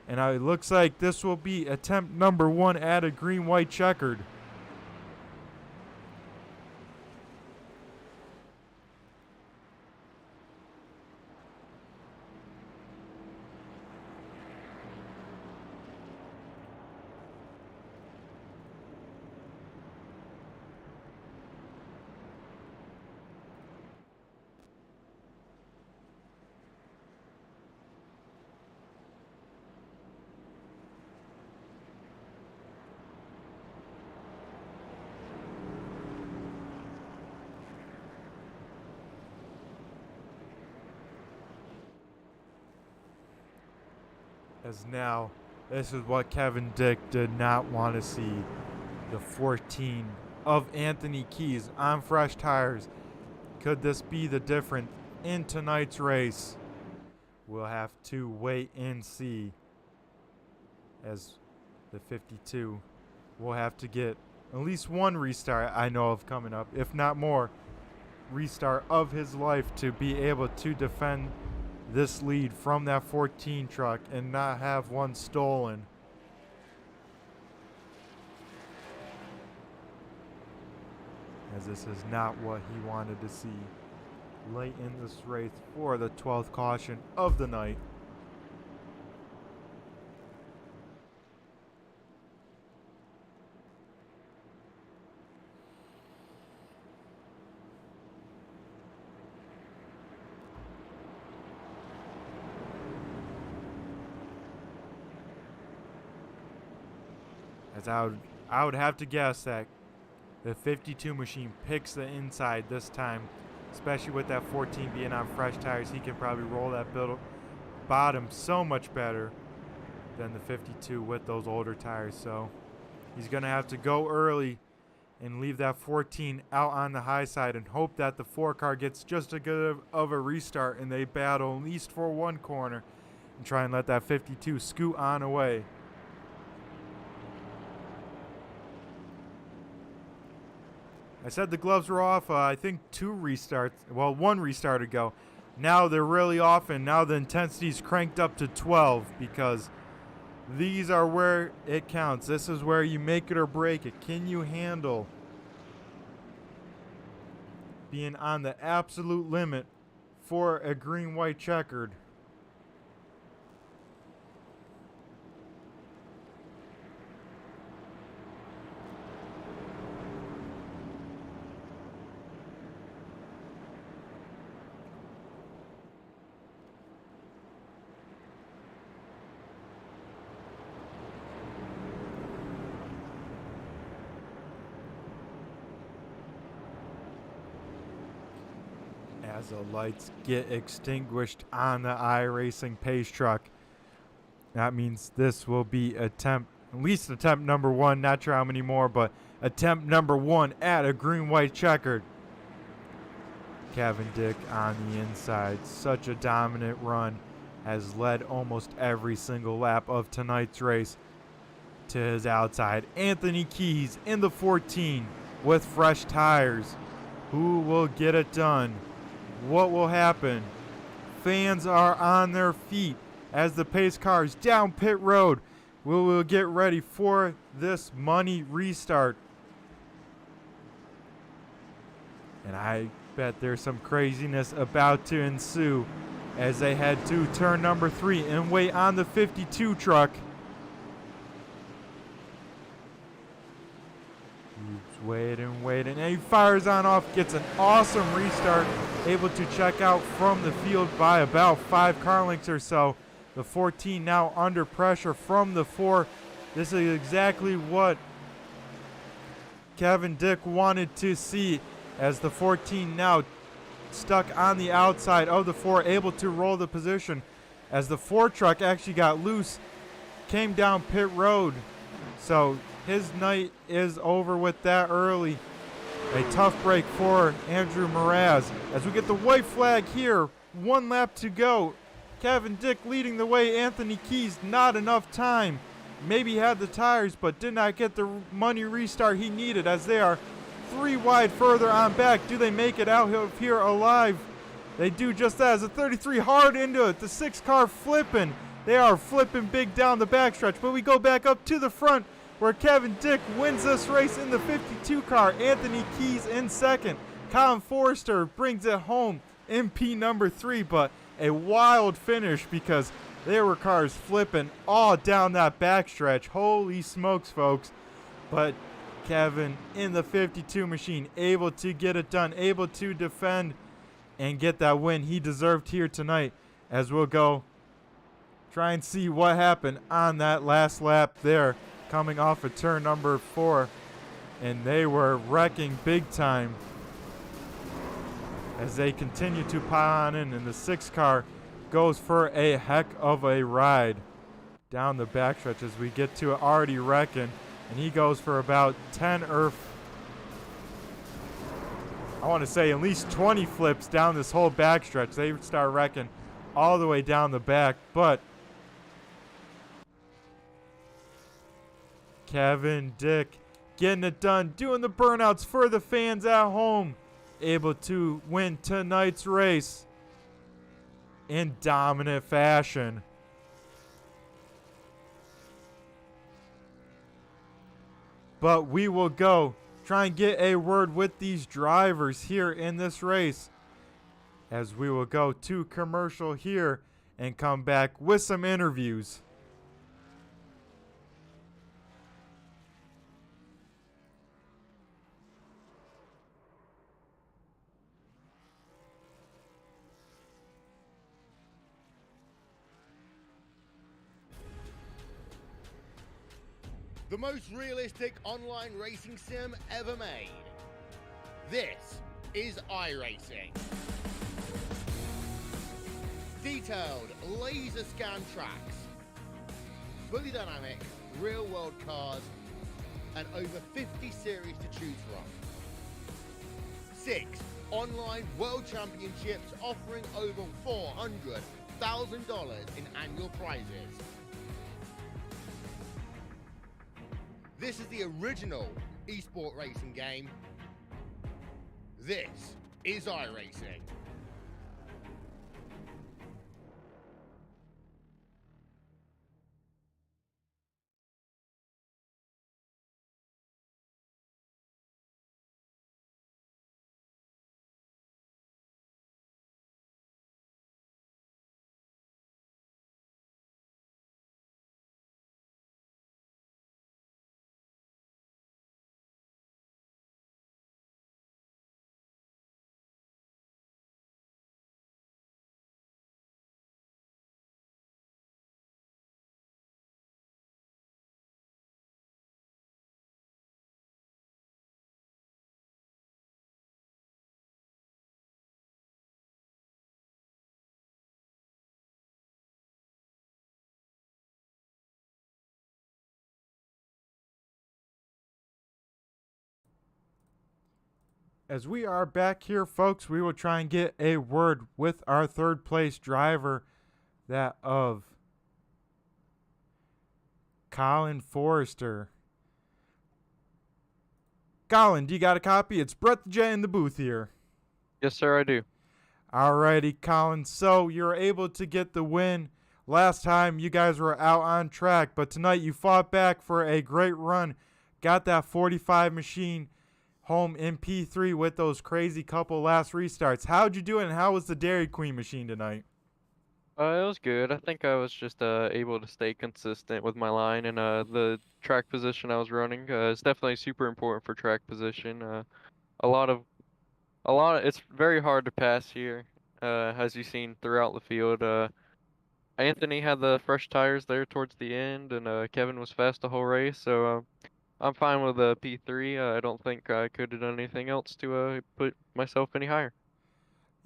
And it looks like this will be attempt number 1 at a green-white checkered. As now, this is what Kevin Dick did not want to see. The 14 of Anthony Keys on fresh tires. Could this be the difference in tonight's race? We'll have to wait and see, as the 52 will have to get at least one restart I know of coming up, if not more, restart of his life to be able to defend this lead from that 14 truck and not have one stolen. As this is not what he wanted to see late in this race for the 12th caution of the night. As I would have to guess that the 52 machine picks the inside this time, especially with that 14 being on fresh tires. He can probably roll that bottom so much better than the 52 with those older tires. So he's going to have to go early and leave that 14 out on the high side and hope that the 4 car gets just as good of a restart and they battle at least for one corner and try and let that 52 scoot on away. I said the gloves were off, I think one restart ago. Now they're really off, and now the intensity's cranked up to 12, because these are where it counts. This is where you make it or break it. Can you handle being on the absolute limit for a green-white checkered? as the lights get extinguished on the iRacing pace truck. That means this will be at least attempt number one, not sure how many more, but attempt number one at a green-white checkered. Cavendish on the inside, such a dominant run, has led almost every single lap of tonight's race. To his outside, Anthony Keys in the 14 with fresh tires. Who will get it done? What will happen? Fans are on their feet as the pace cars down pit road. We will get ready for this money restart. And I bet there's some craziness about to ensue as they head to turn number 3 and wait on the 52 truck. Waiting, and he fires on off, gets an awesome restart, able to check out from the field by about 5 car lengths or so. The 14 now under pressure from the 4. This is exactly what Cavendish wanted to see, as the 14 now stuck on the outside of the 4, able to roll the position as the 4 truck actually got loose, came down pit road. So his night is over with that early. A tough break for Andrew Mraz as we get the white flag here. 1 lap to go. Cavendish leading the way. Anthony Keys, not enough time. Maybe had the tires, but did not get the money restart he needed, as they are 3 wide further on back. Do they make it out of here alive? They do just that as the 33 hard into it. The 6 car flipping. They are flipping big down the backstretch, but we go back up to the front where Cavendish wins this race in the 52 car. Anthony Keys in second. Colin Forrester brings it home in P number 3, but a wild finish because there were cars flipping all down that backstretch. Holy smokes, folks. But Kevin in the 52 machine, able to get it done, able to defend and get that win he deserved here tonight, as we'll go try and see what happened on that last lap there, coming off of turn number 4. And they were wrecking big time as they continue to pile on in, and the 6 car goes for a heck of a ride down the backstretch as we get to it, already wrecking, and he goes for about 10 or I want to say at least 20 flips down this whole backstretch. They start wrecking all the way down the back, but Cavendish getting it done, doing the burnouts for the fans at home, able to win tonight's race in dominant fashion. But we will go try and get a word with these drivers here in this race, as we will go to commercial here and come back with some interviews. The most realistic online racing sim ever made. This is iRacing. Detailed laser scan tracks, fully dynamic, real world cars, and over 50 series to choose from. 6 online world championships offering over $400,000 in annual prizes. This is the original esport racing game. This is iRacing. As we are back here, folks, we will try and get a word with our third place driver, that of Colin Forrester. Colin, do you got a copy? It's Brett the Jet in the booth here. Yes, sir, I do. Alrighty, Colin. So you're able to get the win. Last time you guys were out on track, but tonight you fought back for a great run. Got that 45 machine home in P3 with those crazy couple last restarts. How'd you do it, and how was the Dairy Queen machine tonight? It was good. I think I was just able to stay consistent with my line and the track position I was running. It's definitely super important for track position. A lot of it's very hard to pass here, as you've seen throughout the field. Anthony had the fresh tires there towards the end, and Kevin was fast the whole race. So I'm fine with P3. I don't think I could have done anything else to put myself any higher.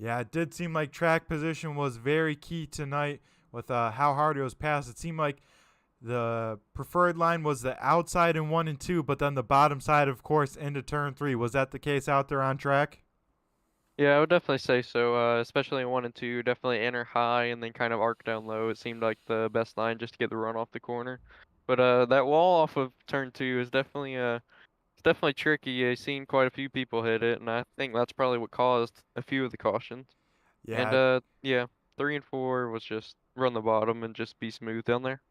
Yeah, it did seem like track position was very key tonight with how hard it was passed. It seemed like the preferred line was the outside in 1 and 2, but then the bottom side, of course, into turn 3. Was that the case out there on track? Yeah, I would definitely say so. Especially in 1 and 2, definitely enter high and then kind of arc down low. It seemed like the best line just to get the run off the corner. But that wall off of turn 2 is definitely it's definitely tricky. I've seen quite a few people hit it, and I think that's probably what caused a few of the cautions. Yeah, And yeah, 3 and 4 was just run the bottom and just be smooth down there.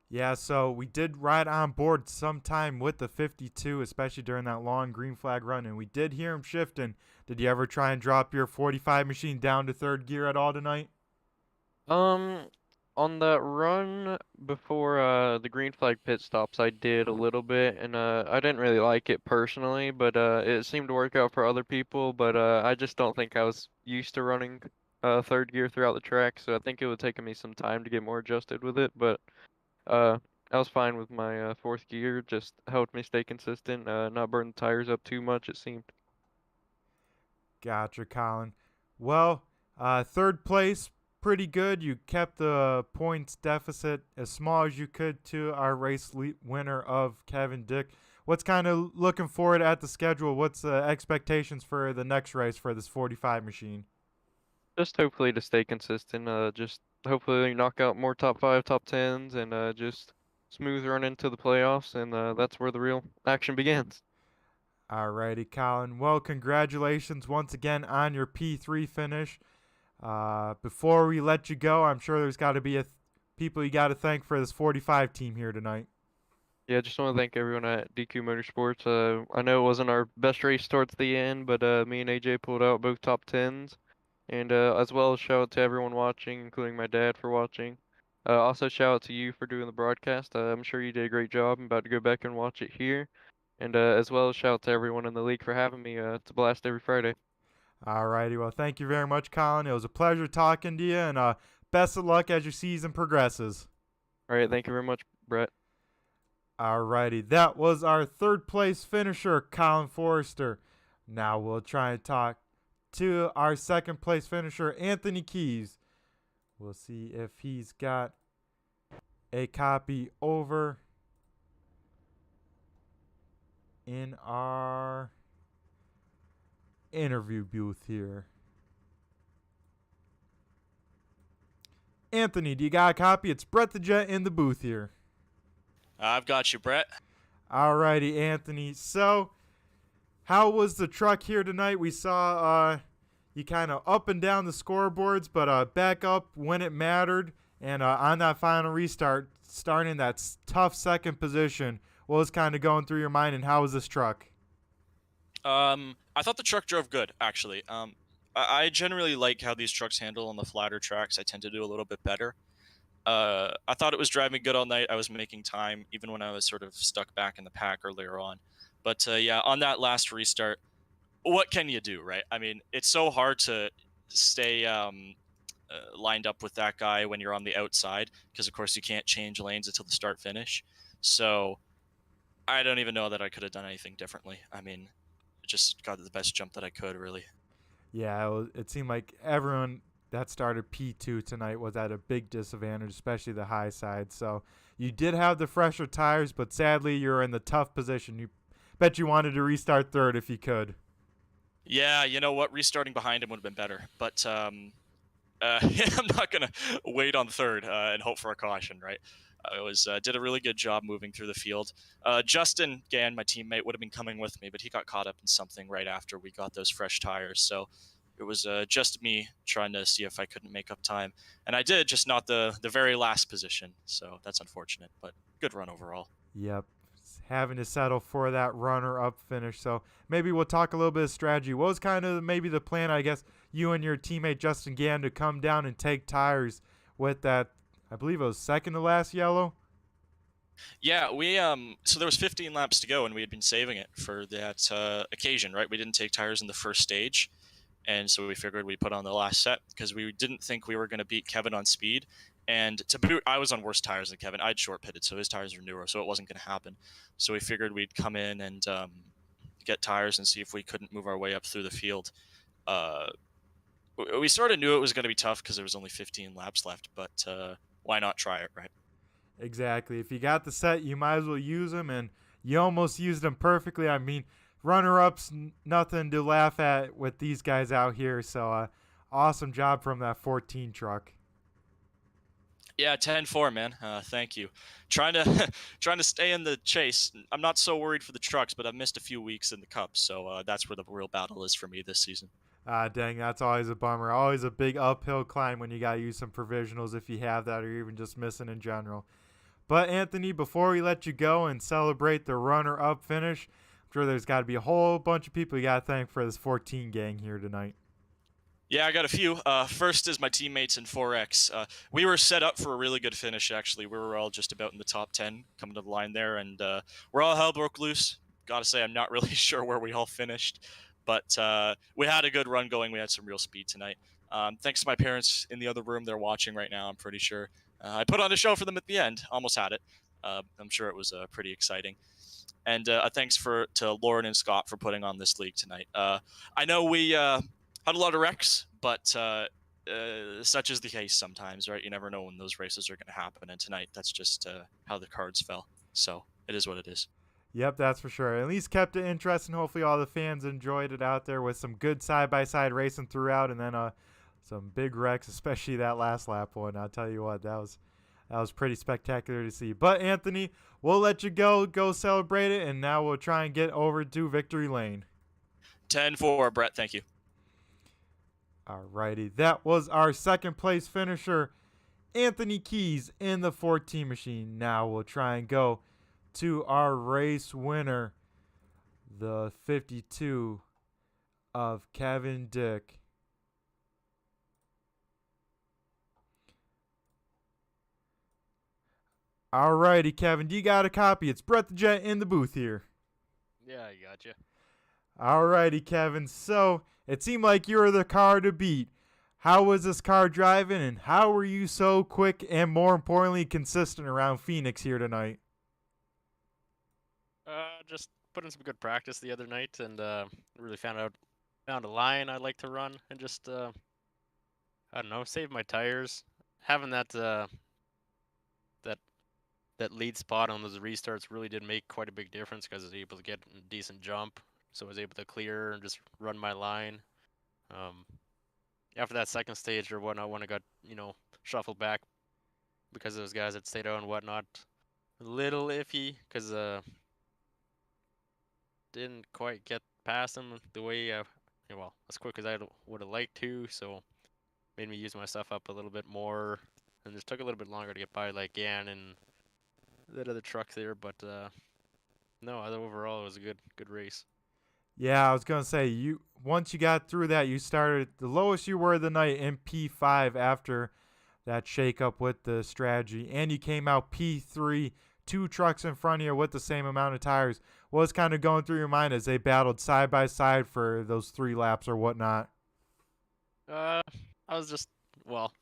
Yeah, so we did ride on board sometime with the 52, especially during that long green flag run, and we did hear him shifting. Did you ever try and drop your 45 machine down to third gear at all tonight? On that run before the green flag pit stops, I did a little bit, and I didn't really like it personally, but it seemed to work out for other people. But I just don't think I was used to running third gear throughout the track, so I think it would take me some time to get more adjusted with it. But I was fine with my fourth gear, just helped me stay consistent, not burn the tires up too much, it seemed. Gotcha, Colin. Well, third place, pretty good. You kept the points deficit as small as you could to our race winner of Kevin Dick. What's kind of looking forward at the schedule? What's the expectations for the next race for this 45 machine? Just hopefully to stay consistent, just hopefully knock out more top 5, top 10s, and just smooth run into the playoffs, and that's where the real action begins. Alrighty, Colin. Well, congratulations once again on your P3 finish. Before we let you go, I'm sure there's got to be people you got to thank for this 45 team here tonight. Yeah, just want to thank everyone at DQ Motorsports. I know it wasn't our best race towards the end, but me and AJ pulled out both top 10s. And as well as shout out to everyone watching, including my dad for watching. Also shout out to you for doing the broadcast. I'm sure you did a great job. I'm about to go back and watch it here. And as well as shout out to everyone in the league for having me. It's a blast every Friday. Alrighty, well, thank you very much, Colin. It was a pleasure talking to you, and best of luck as your season progresses. All right, thank you very much, Brett. Alrighty, that was our third place finisher, Colin Forrester. Now we'll try and talk to our second place finisher, Anthony Keys. We'll see if he's got a copy over in our interview booth here. Anthony, do you got a copy? It's Brett the Jet in the booth here. I've got you, Brett. Alrighty, Anthony. So, how was the truck here tonight? We saw you kind of up and down the scoreboards, but back up when it mattered. And on that final restart, starting that tough second position, what was kind of going through your mind, and how was this truck? I thought the truck drove good, actually. I generally like how these trucks handle on the flatter tracks. I tend to do a little bit better. I thought it was driving good all night. I was making time, even when I was sort of stuck back in the pack earlier on. But yeah, on that last restart, what can you do, right? I mean, it's so hard to stay lined up with that guy when you're on the outside, because of course you can't change lanes until the start finish. So I don't even know that I could have done anything differently. I mean, just got the best jump that I could, really. Yeah, it seemed like everyone that started P2 tonight was at a big disadvantage, especially the high side. So you did have the fresher tires, but sadly you're in the tough position. You bet you wanted to restart third if you could. Yeah, you know what? Restarting behind him would have been better, but I'm not gonna wait on third and hope for a caution, right? I was did a really good job moving through the field. Justin Gann, my teammate, would have been coming with me, but he got caught up in something right after we got those fresh tires. So it was just me trying to see if I couldn't make up time, and I did, just not the very last position. So that's unfortunate, but good run overall. Yep. Having to settle for that runner-up finish. So maybe we'll talk a little bit of strategy. What was kind of maybe the plan, I guess, you and your teammate Justin Gann to come down and take tires with that, I believe it was second to last yellow? Yeah, we so there was 15 laps to go, and we had been saving it for that occasion, right? We didn't take tires in the first stage, and so we figured we'd put on the last set because we didn't think we were going to beat Kevin on speed. And to boot, I was on worse tires than Kevin. I'd short pitted, so his tires were newer, so it wasn't going to happen. So we figured we'd come in and get tires and see if we couldn't move our way up through the field. Uh, we sort of knew it was going to be tough because there was only 15 laps left, but why not try it, right? Exactly. If you got the set, you might as well use them, and you almost used them perfectly. I mean, runner-ups, nothing to laugh at with these guys out here. So, awesome job from that 14 truck. Yeah, 10-4, man. Thank you. Trying to trying to stay in the chase. I'm not so worried for the trucks, but I've missed a few weeks in the cup, so that's where the real battle is for me this season. Dang, that's always a bummer. Always a big uphill climb when you got to use some provisionals if you have that, or even just missing in general. But Anthony, before we let you go and celebrate the runner-up finish, I'm sure there's got to be a whole bunch of people you got to thank for this 14 gang here tonight. Yeah, I got a few. First is my teammates in 4X. We were set up for a really good finish, actually. We were all just about in the top 10 coming to the line there, and we're all hell broke loose. Gotta say, I'm not really sure where we all finished, but we had a good run going. We had some real speed tonight. Thanks to my parents in the other room. They're watching right now, I'm pretty sure. I put on a show for them at the end. Almost had it. I'm sure it was pretty exciting. And thanks to Lauren and Scott for putting on this league tonight. I know we had a lot of wrecks, but such is the case sometimes, right? You never know when those races are going to happen, and tonight that's just how the cards fell. So it is what it is. Yep, that's for sure. At least kept it interesting. Hopefully all the fans enjoyed it out there with some good side-by-side racing throughout, and then some big wrecks, especially that last lap one. I'll tell you what, that was pretty spectacular to see. But Anthony, we'll let you go celebrate it, and now we'll try and get over to victory lane. 10-4, Brett. Thank you. Alrighty, that was our second place finisher, Anthony Keys in the 14 machine. Now we'll try and go to our race winner, the 52 of Kevin Dick. Alrighty, Kevin, do you got a copy? It's Brett the Jet in the booth here. Yeah, I gotcha. Alrighty, Kevin. So it seemed like you were the car to beat. How was this car driving, and how were you so quick and, more importantly, consistent around Phoenix here tonight? Just put in some good practice the other night, and really found a line I like to run, and just I don't know, save my tires. Having that lead spot on those restarts really did make quite a big difference because I was able to get a decent jump, so I was able to clear and just run my line. After that second stage or whatnot, when I got shuffled back because those guys had stayed out and whatnot, a little iffy because didn't quite get past them the way as quick as I would have liked to, so made me use my stuff up a little bit more, and just took a little bit longer to get by like Gann and that other truck there, but no, overall it was a good race. Yeah, I was gonna say once you got through that, you started the lowest you were the night in P5 after that shakeup with the strategy, and you came out P3, 2 trucks in front of you with the same amount of tires. What was kind of going through your mind as they battled side by side for those 3 laps or whatnot? I was just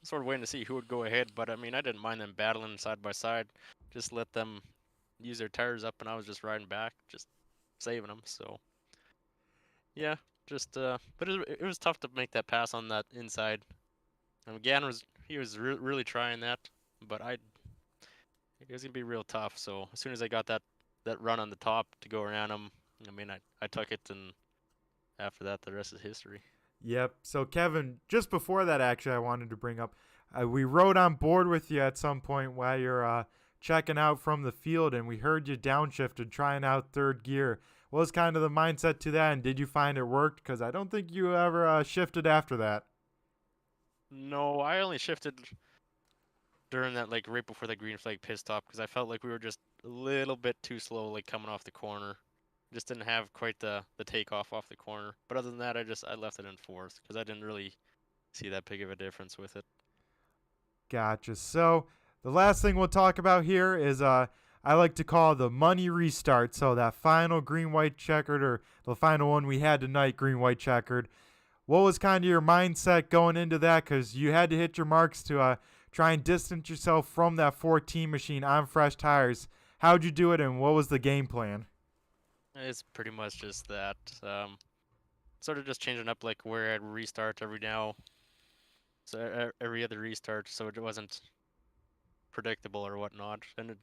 sort of waiting to see who would go ahead, but I mean I didn't mind them battling side by side. Just let them use their tires up, and I was just riding back, just saving them. So yeah, just but it was tough to make that pass on that inside. And Gann was really trying that, but it was gonna be real tough. So as soon as I got that run on the top to go around him, I mean I took it, and after that, the rest is history. Yep. So, Kevin, just before that, actually, I wanted to bring up, we rode on board with you at some point while you're checking out from the field, and we heard you downshifted, trying out third gear. What was kind of the mindset to that, and did you find it worked? Because I don't think you ever shifted after that. No, I only shifted during that, like, right before the green flag pit stop, because I felt like we were just a little bit too slow, like, coming off the corner. Just didn't have quite the takeoff off the corner. But other than that, I left it in fourth, because I didn't really see that big of a difference with it. Gotcha. So the last thing we'll talk about here is I like to call the money restart. So that final green-white checkered, or the final one we had tonight, green-white checkered. What was kind of your mindset going into that? Because you had to hit your marks to try and distance yourself from that 14 machine on fresh tires. How'd you do it, and what was the game plan? It's pretty much just that. Sort of just changing up, like, where I'd restart every now. So every other restart, so it wasn't predictable or whatnot. And it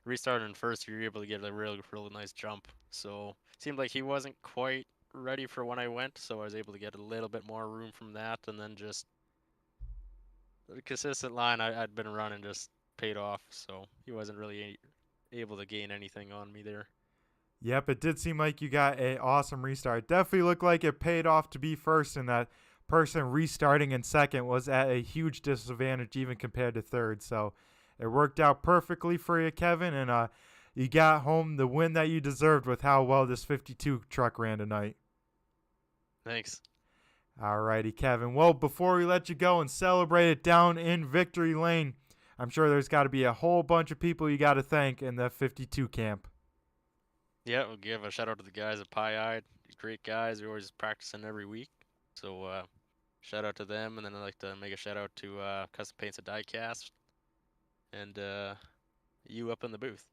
restarted in first, you're able to get a really nice jump. So it seemed like he wasn't quite ready for when I went, so I was able to get a little bit more room from that, and then just the consistent line I'd been running just paid off, so he wasn't really able to gain anything on me there. Yep, it did seem like you got an awesome restart. Definitely looked like it paid off to be first, and that person restarting in second was at a huge disadvantage even compared to third. So it worked out perfectly for you, Kevin, and you got home the win that you deserved with how well this 52 truck ran tonight. Thanks. Alrighty, Kevin. Well, before we let you go and celebrate it down in Victory Lane, I'm sure there's got to be a whole bunch of people you got to thank in the 52 camp. Yeah, we'll give a shout out to the guys at Pie-Eyed. Great guys. We're always practicing every week. So shout out to them. And then I'd like to make a shout out to Custom Paints at Diecast. And you up in the booth.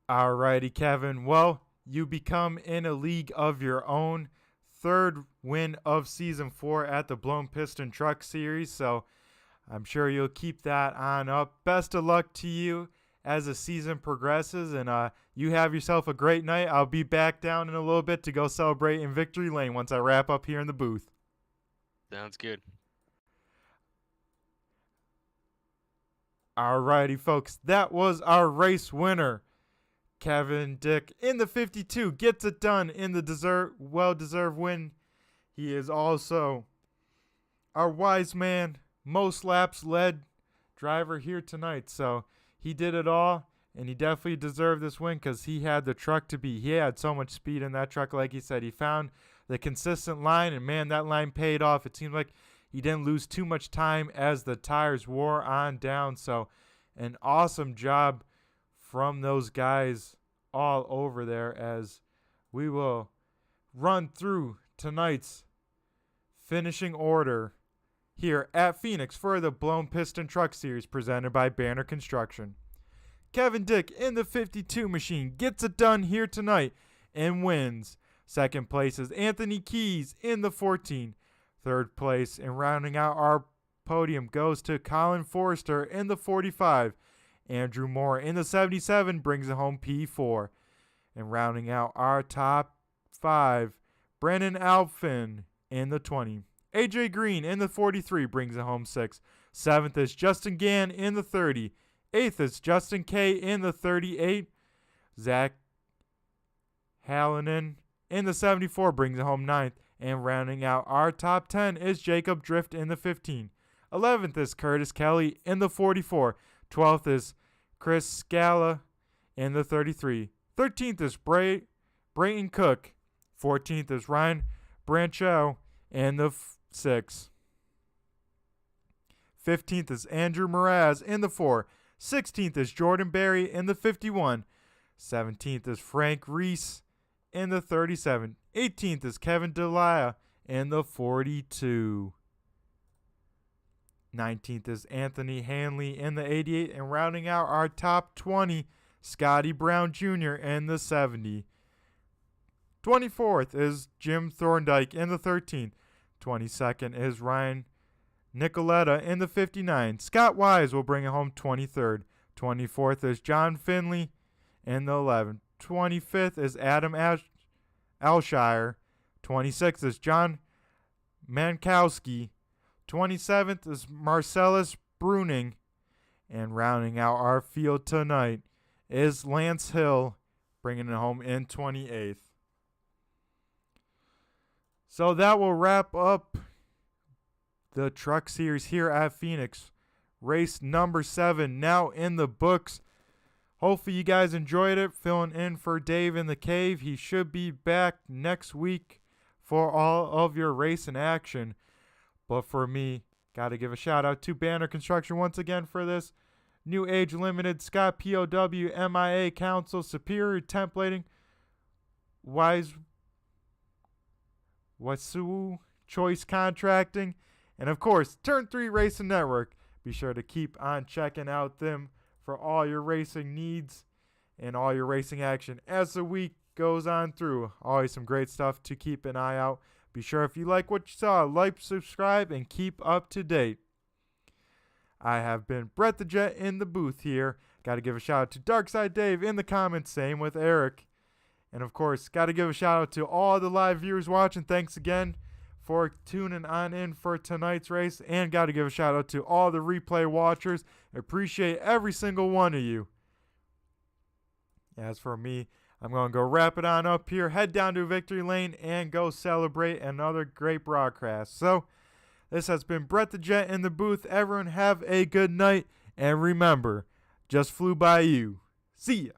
Alrighty, Kevin. Well, you become in a league of your own. Third win of Season 4 at the Blown Piston Truck Series. So I'm sure you'll keep that on up. Best of luck to you as the season progresses, and you have yourself a great night. I'll be back down in a little bit to go celebrate in Victory Lane once I wrap up here in the booth. Sounds good. Alrighty, folks, that was our race winner. Kevin Dick in the 52 gets it done in the well-deserved win. He is also our wise man, most laps led driver here tonight. So he did it all, and he definitely deserved this win because he had the truck to beat. He had so much speed in that truck, like he said. He found the consistent line, and, man, that line paid off. It seemed like he didn't lose too much time as the tires wore on down. So an awesome job from those guys all over there as we will run through tonight's finishing order here at Phoenix for the Blown Piston Truck Series presented by Banner Construction. Kevin Dick in the 52 machine gets it done here tonight and wins. Second place is Anthony Keys in the 14. Third place and rounding out our podium goes to Colin Forrester in the 45. Andrew Moore in the 77 brings it home P4. And rounding out our top 5, Brennan Alfin in the 20. AJ Green in the 43 brings it home 6. 7th is Justin Gann in the 30. 8th is Justin K in the 38. Zach Hallinan in the 74 brings it home 9th. And rounding out our top 10 is Jacob Drift in the 15. 11th is Curtis Kelly in the 44. 12th is Chris Scala in the 33. 13th is Brayton Cook. 14th is Ryan Branchow in the 6. 15th is Andrew Mraz in the 4. 16th is Jordan Berry in the 51. 17th is Frank Reese in the 37. 18th is Kevin Delia in the 42. 19th is Anthony Hanley in the 88. And rounding out our top 20, Scotty Brown Jr. in the 70. 24th is Jim Thorndike in the 13th. 22nd is Ryan Nicoletta in the 59. Scott Wise will bring it home 23rd. 24th is John Finley in the 11th. 25th is Adam Elshire. 26th is John Mankowski. 27th is Marcellus Bruning. And rounding out our field tonight is Lance Hill, bringing it home in 28th. So that will wrap up the truck series here at Phoenix. Race number 7 now in the books. Hopefully you guys enjoyed it. Filling in for Dave in the cave. He should be back next week for all of your racing action. But for me, got to give a shout out to Banner Construction once again for this. New Age Limited, Scott POW, MIA Council, Superior Templating, Wasu Choice Contracting, and of course, Turn 3 Racing Network. Be sure to keep on checking out them for all your racing needs and all your racing action as the week goes on through. Always some great stuff to keep an eye out. Be sure if you like what you saw, like, subscribe, and keep up to date. I have been Brett the Jet in the booth here. Got to give a shout out to Darkside Dave in the comments. Same with Eric. And of course, got to give a shout out to all the live viewers watching. Thanks again for tuning on in for tonight's race. And got to give a shout out to all the replay watchers. Appreciate every single one of you. As for me, I'm going to go wrap it on up here, head down to Victory Lane, and go celebrate another great broadcast. So, this has been Brett the Jet in the booth. Everyone have a good night. And remember, just flew by you. See ya.